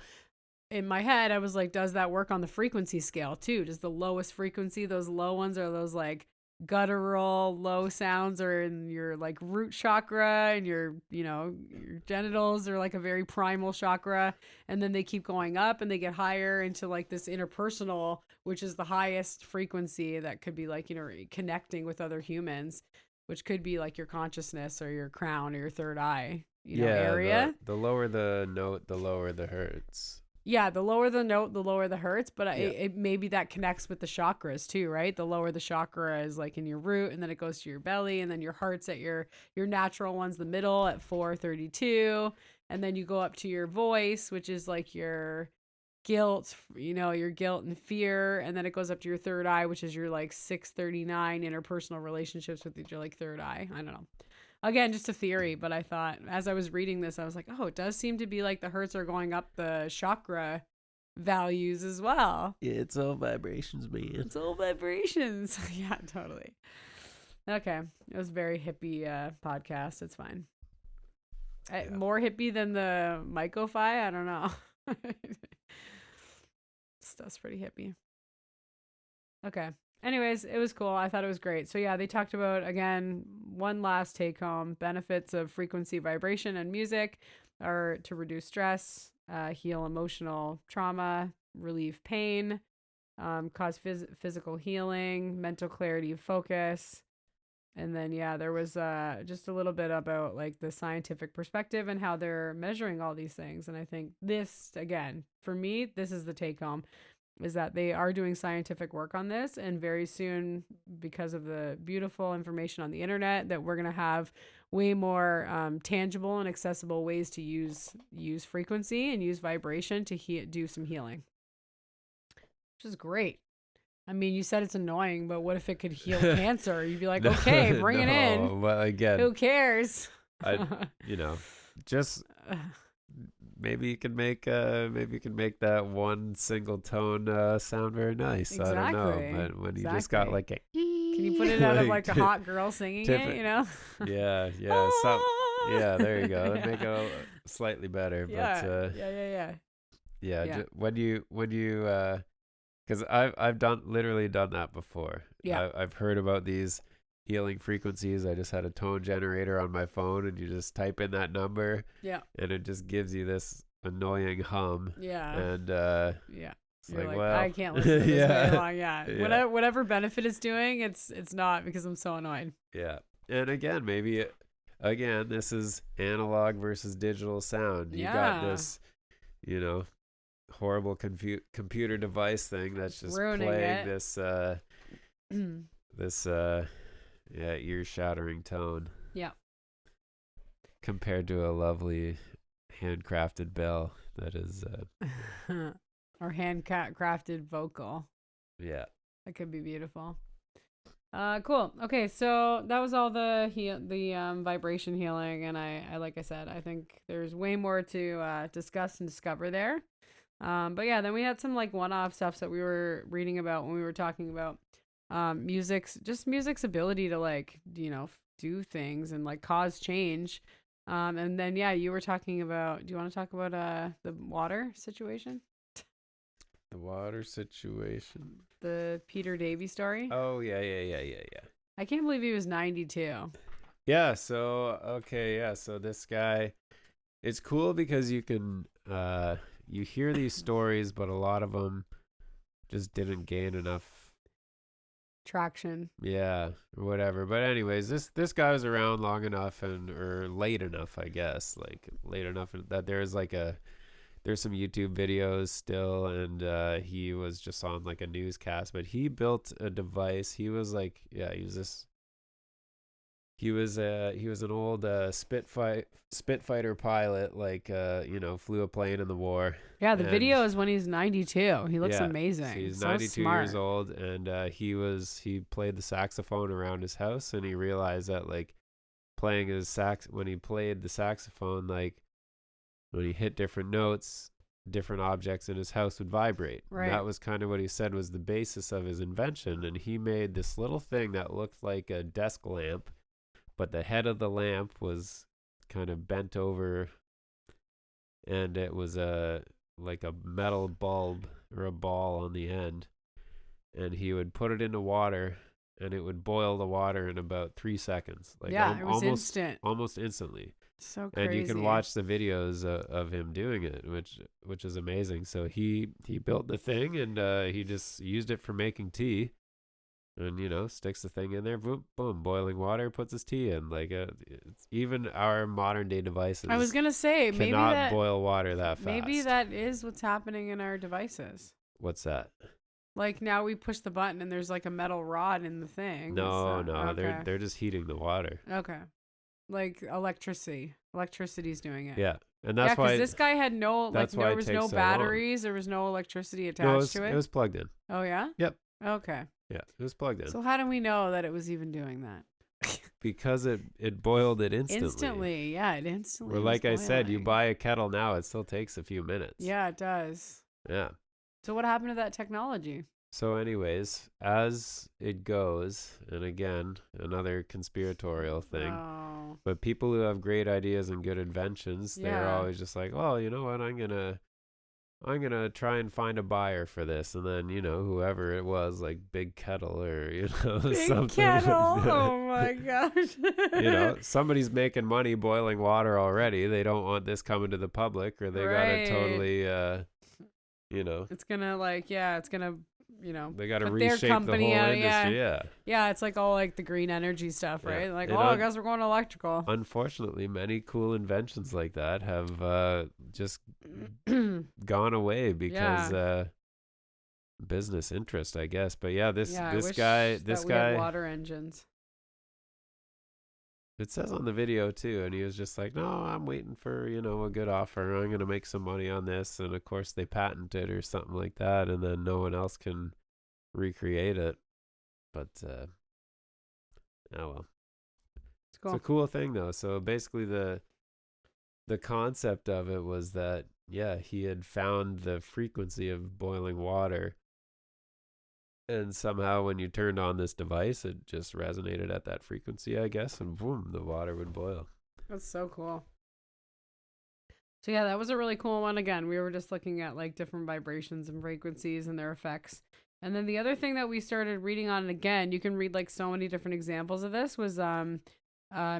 in my head, I was like, does that work on the frequency scale too? Does the lowest frequency, those low ones, are those like guttural low sounds, or in your like root chakra, and your genitals are like a very primal chakra, and then they keep going up and they get higher into like this interpersonal, which is the highest frequency that could be like connecting with other humans, which could be like your consciousness or your crown or your third eye area. The lower the note, the lower the hertz. Yeah, the lower the note, the lower the hertz, but it maybe that connects with the chakras too, right? The lower the chakra is like in your root, and then it goes to your belly, and then your heart's at your natural one's the middle at 432, and then you go up to your voice, which is like your guilt, your guilt and fear, and then it goes up to your third eye, which is your like 639 interpersonal relationships with your like third eye. I don't know. Again, just a theory, but I thought as I was reading this, I was like, oh, it does seem to be like the hertz are going up the chakra values as well. Yeah, it's all vibrations, man. It's all vibrations. Yeah, totally. Okay. It was a very hippie podcast. It's fine. More hippie than the Myco-Fi? I don't know. Stuff's pretty hippie. Okay. Anyways, it was cool. I thought it was great. So yeah, they talked about, again, one last take home, benefits of frequency vibration and music are to reduce stress, heal emotional trauma, relieve pain, cause physical healing, mental clarity, focus. And then, there was just a little bit about like the scientific perspective and how they're measuring all these things. And I think this, again, for me, this is the take home, is that they are doing scientific work on this, and very soon, because of the beautiful information on the internet, that we're going to have way more tangible and accessible ways to use frequency and use vibration to do some healing, which is great. I mean, you said it's annoying, but what if it could heal cancer? You'd be like, okay, bring it in. Well, again, who cares? Just maybe you can make that one single tone sound very nice. Exactly. I don't know, but when you just got like a, can you put it out of like a hot girl singing it? Yeah. There you go. Make it slightly better. Yeah. But yeah. When you because I've literally done that before. Yeah. I've heard about these healing frequencies. I just had a tone generator on my phone, and you just type in that number, and it just gives you this annoying hum. Yeah. And You're like, well, I can't listen to this yeah. very long. Yeah. Whatever benefit it's doing, it's not, because I'm so annoyed. Yeah. And again, maybe this is analog versus digital sound. You got this, horrible computer device thing that's just ruining playing it. this ear-shattering tone. Yeah. Compared to a lovely handcrafted bell that is or handcrafted vocal. Yeah. That could be beautiful. Cool. Okay, so that was all the vibration healing, and I like I said, I think there's way more to discuss and discover there. But yeah, then we had some like one-off stuff that we were reading about when we were talking about music's ability to like, do things and like cause change. And then you were talking about, do you want to talk about the water situation? The water situation. The Peter Davy story? Oh, yeah. I can't believe he was 92. Yeah, so so this guy, it's cool because you can you hear these stories, but a lot of them just didn't gain enough traction. Yeah, or whatever. But anyways, this guy was around long enough or late enough, I guess, like late enough that there's some YouTube videos still, and he was just on like a newscast, but he built a device. He was like, he was an old Spitfighter pilot, like flew a plane in the war. Yeah, the video is when he's 92. He looks amazing. So he's so 92 smart. years old, and he played the saxophone around his house, and he realized that like playing when he played the saxophone, like when he hit different notes, different objects in his house would vibrate. Right. And that was kind of what he said was the basis of his invention, and he made this little thing that looked like a desk lamp, but the head of the lamp was kind of bent over, and it was like a metal bulb or a ball on the end, and he would put it into water, and it would boil the water in about 3 seconds. Like it was instant, almost instantly. So crazy. And you can watch the videos of him doing it, which is amazing. So he built the thing, and he just used it for making tea. And sticks the thing in there, boom, boom, boiling water, puts his tea in. Like it's even our modern day devices. I was gonna say maybe cannot boil water that fast. Maybe that is what's happening in our devices. What's that? Like now we push the button and there's like a metal rod in the thing. No, okay. they're just heating the water. Okay, like electricity's doing it. Yeah, and that's why this guy had no there was no batteries, there was no electricity attached to it. It was plugged in. Oh yeah. Yep. Okay. Yeah, it was plugged in. So how do we know that it was even doing that? Because it boiled it instantly. Instantly, yeah, it instantly. Or like I said, you buy a kettle now, it still takes a few minutes. Yeah, it does. Yeah. So what happened to that technology? So anyways, as it goes, and again, another conspiratorial thing, but people who have great ideas and good inventions, they're always just like, oh, you know what, I'm gonna try and find a buyer for this, and then whoever it was, like Big Kettle or Big something. Kettle. Oh my gosh. Somebody's making money boiling water already. They don't want this coming to the public, or they gotta totally it's gonna they gotta put reshape their company the whole out, industry. Yeah, it's like all like the green energy stuff, right? Like, I guess we're going electrical. Unfortunately, many cool inventions like that have just gone away because business interest, I guess. But this guy, water engines. It says on the video too, and he was just like, no, I'm waiting for a good offer. I'm gonna make some money on this, and of course they patent it or something like that, and then no one else can recreate it. But oh well. It's a cool thing though. So basically the concept of it was that he had found the frequency of boiling water, and somehow when you turned on this device, it just resonated at that frequency, I guess, and boom, the water would boil. That's so cool. So that was a really cool one. Again, we were just looking at like different vibrations and frequencies and their effects. And then the other thing that we started reading on, and again, you can read like so many different examples of this, was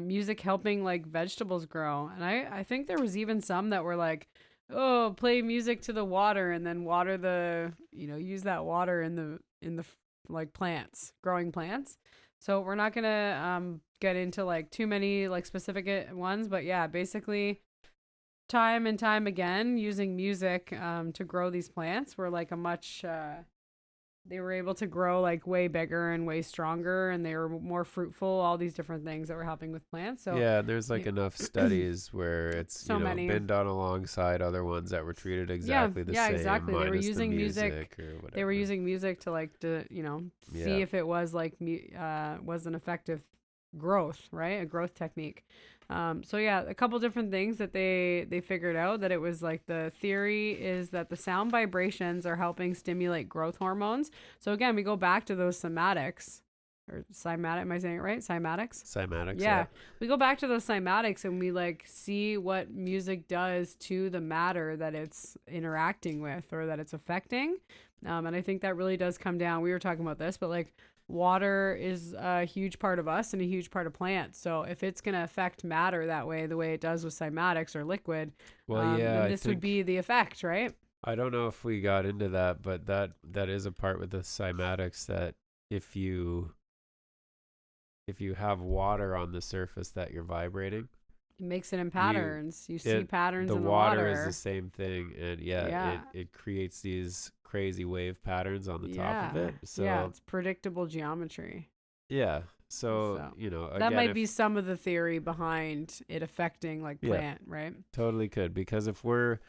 music helping like vegetables grow. And I think there was even some that were like oh, play music to the water and then water use that water in the like plants, growing plants. So we're not going to get into like too many like specific ones, but yeah, basically time and time again using music to grow these plants were like a much they were able to grow like way bigger and way stronger, and they were more fruitful, all these different things that were helping with plants. So yeah, there's like enough studies where it's so many been done alongside other ones that were treated exactly the same. Exactly. They were using the music or whatever. They were using music to like see if it was like was an effective growth, right? A growth technique. So yeah, a couple different things that they figured out, that it was like, the theory is that the sound vibrations are helping stimulate growth hormones. So again, we go back to those cymatics, or cymatic. Am I saying it right? Cymatics. Cymatics. Yeah. We go back to those cymatics and we like see what music does to the matter that it's interacting with or that it's affecting. And I think that really does come down. We were talking about this, but like, water is a huge part of us and a huge part of plants. So if it's going to affect matter that way, the way it does with cymatics or liquid, then this would be the effect, right? I don't know if we got into that, but that is a part with the cymatics, that if you have water on the surface that you're vibrating, it makes it in patterns. You see patterns in the water. The water is the same thing, and it creates these crazy wave patterns on the top of it. So yeah, it's predictable geometry. Yeah. So again, that might be some of the theory behind it affecting like plant, right? Totally could, because if we're,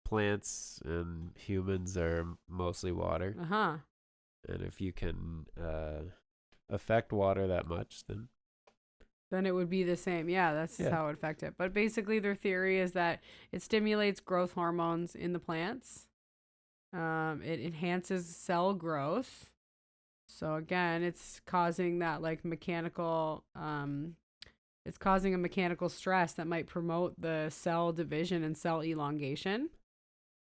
plants and humans are mostly water. And if you can affect water that much, then it would be the same. Yeah, that's how it would affect it. But basically their theory is that it stimulates growth hormones in the plants. It enhances cell growth. So again, it's causing that like mechanical, it's causing a mechanical stress that might promote the cell division and cell elongation.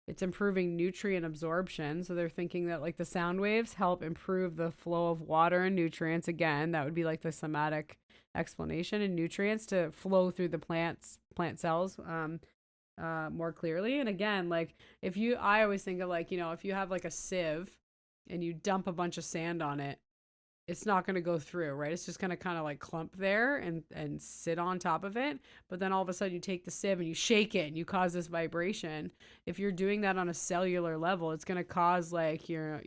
It's improving nutrient absorption. So they're thinking that like the sound waves help improve the flow of water and nutrients. Again, that would be like the somatic explanation, and nutrients to flow through the plant cells more clearly. And again, like I always think of like, if you have like a sieve and you dump a bunch of sand on it, it's not going to go through, right? It's just going to kind of like clump there and sit on top of it. But then all of a sudden you take the sieve and you shake it and you cause this vibration. If you're doing that on a cellular level, it's going to cause like your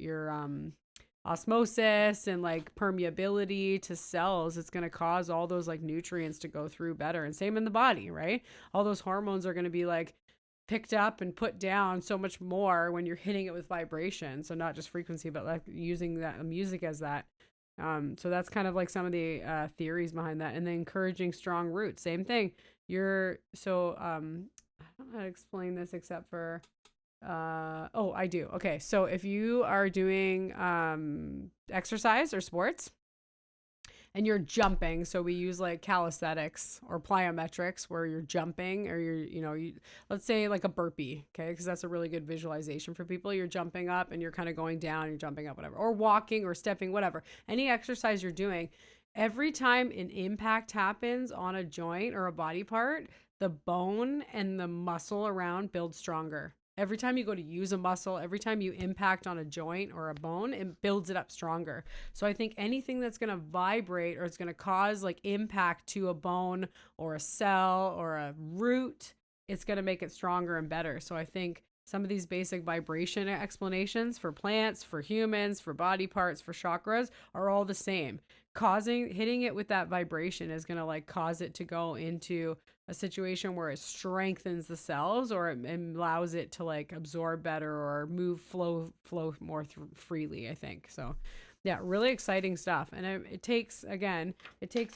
osmosis and like permeability to cells. It's going to cause all those like nutrients to go through better. And same in the body, right? All those hormones are going to be like picked up and put down so much more when you're hitting it with vibration. So not just frequency, but like using that music as that. So that's kind of like some of the theories behind that. And then encouraging strong roots, same thing. I don't know how to explain this except for I do. Okay, so if you are doing exercise or sports and you're jumping, so we use like calisthenics or plyometrics where you're jumping, or let's say like a burpee, okay, because that's a really good visualization for people. You're jumping up and you're kind of going down, you're jumping up, whatever, or walking or stepping, whatever, any exercise you're doing. Every time an impact happens on a joint or a body part, the bone and the muscle around build stronger. Every time you go to use a muscle, every time you impact on a joint or a bone, it builds it up stronger. So I think anything that's going to vibrate or it's going to cause like impact to a bone or a cell or a root, it's going to make it stronger and better. So I think some of these basic vibration explanations for plants, for humans, for body parts, for chakras are all the same. Hitting it with that vibration is going to like cause it to go into a situation where it strengthens the cells, or it allows it to like absorb better or flow more freely, I think. So yeah, really exciting stuff. And it takes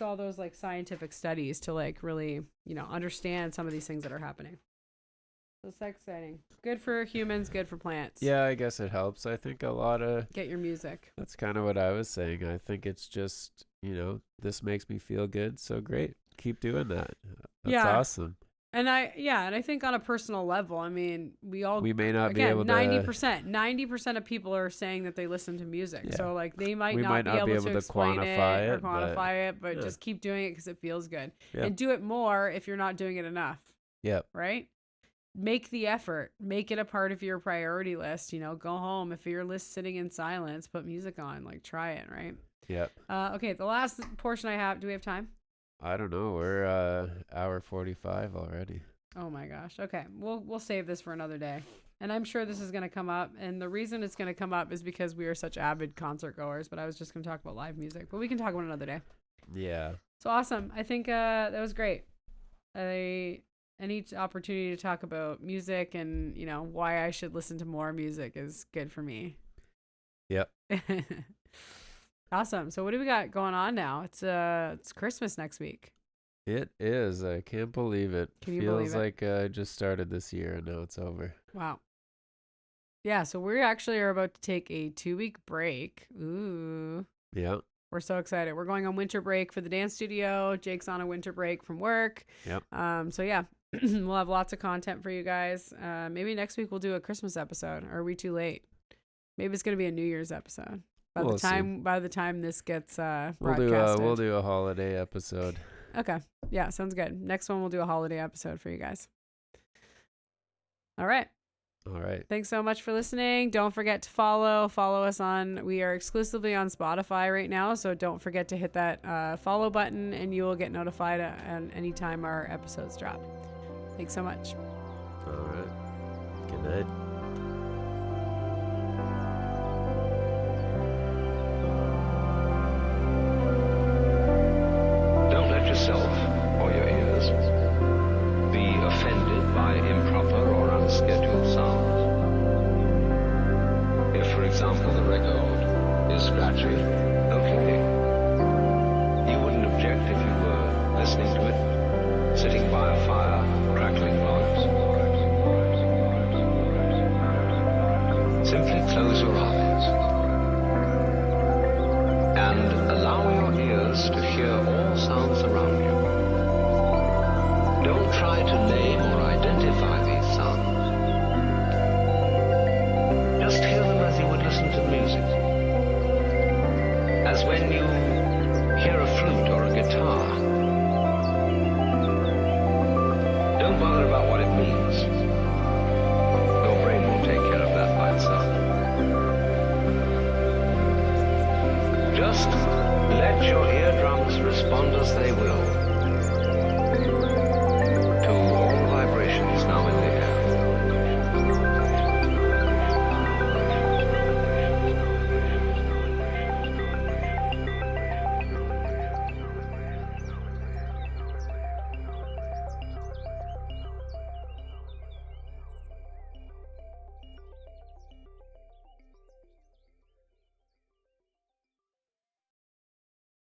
all those like scientific studies to like really, understand some of these things that are happening. So it's exciting. Good for humans, good for plants. Yeah, I guess it helps. I think a lot of... Get your music. That's kind of what I was saying. I think it's just, this makes me feel good. So great. Keep doing that. That's awesome. And I think on a personal level, I mean, we may not be able to... 90% of people are saying that they listen to music. Yeah. So like they might not be able to explain quantify it or quantify it, but just keep doing it because it feels good. Yeah. And do it more if you're not doing it enough. Yep. Right? make the effort, make it a part of your priority list. You know, go home. If you're sitting in silence, put music on, like try it. Right. Yep. Okay. The last portion I have, do we have time? I don't know. We're hour 45 already. Oh my gosh. Okay. We'll save this for another day. And I'm sure this is going to come up. And the reason it's going to come up is because we are such avid concert goers, but I was just going to talk about live music, but we can talk about it another day. Yeah. So awesome. I think that was great. Any opportunity to talk about music and, you know, why I should listen to more music is good for me. Yep. Awesome. So what do we got going on now? It's Christmas next week. It is. I can't believe it. Can you Feels believe it? like I just started this year and now it's over. Wow. Yeah, so we actually are about to take a 2-week break. Ooh. Yep. We're so excited. We're going on winter break for the dance studio. Jake's on a winter break from work. Yep. So yeah, we'll have lots of content for you guys. Maybe next week we'll do a Christmas episode. Or are we too late? Maybe it's going to be a New Year's episode. By the time this gets broadcasted. We'll do a holiday episode. Okay. Yeah, sounds good. Next one we'll do a holiday episode for you guys. All right. Thanks so much for listening. Don't forget to follow us we are exclusively on Spotify right now, so don't forget to hit that follow button and you will get notified anytime our episodes drop. Thanks so much. All right. Good night. Don't let yourself or your ears be offended by improper or unscheduled sounds. If, for example, the record is scratchy, okay. You wouldn't object if you were listening to it, sitting by a fire, crackling logs. Simply close your eyes and allow your ears to hear all sounds around you. Don't try to name or identify these sounds. Just hear them as you would listen to music. As when you hear a flute or a guitar. Don't bother about what it means. Your brain will take care of that by itself. Just let your eardrums respond as they will.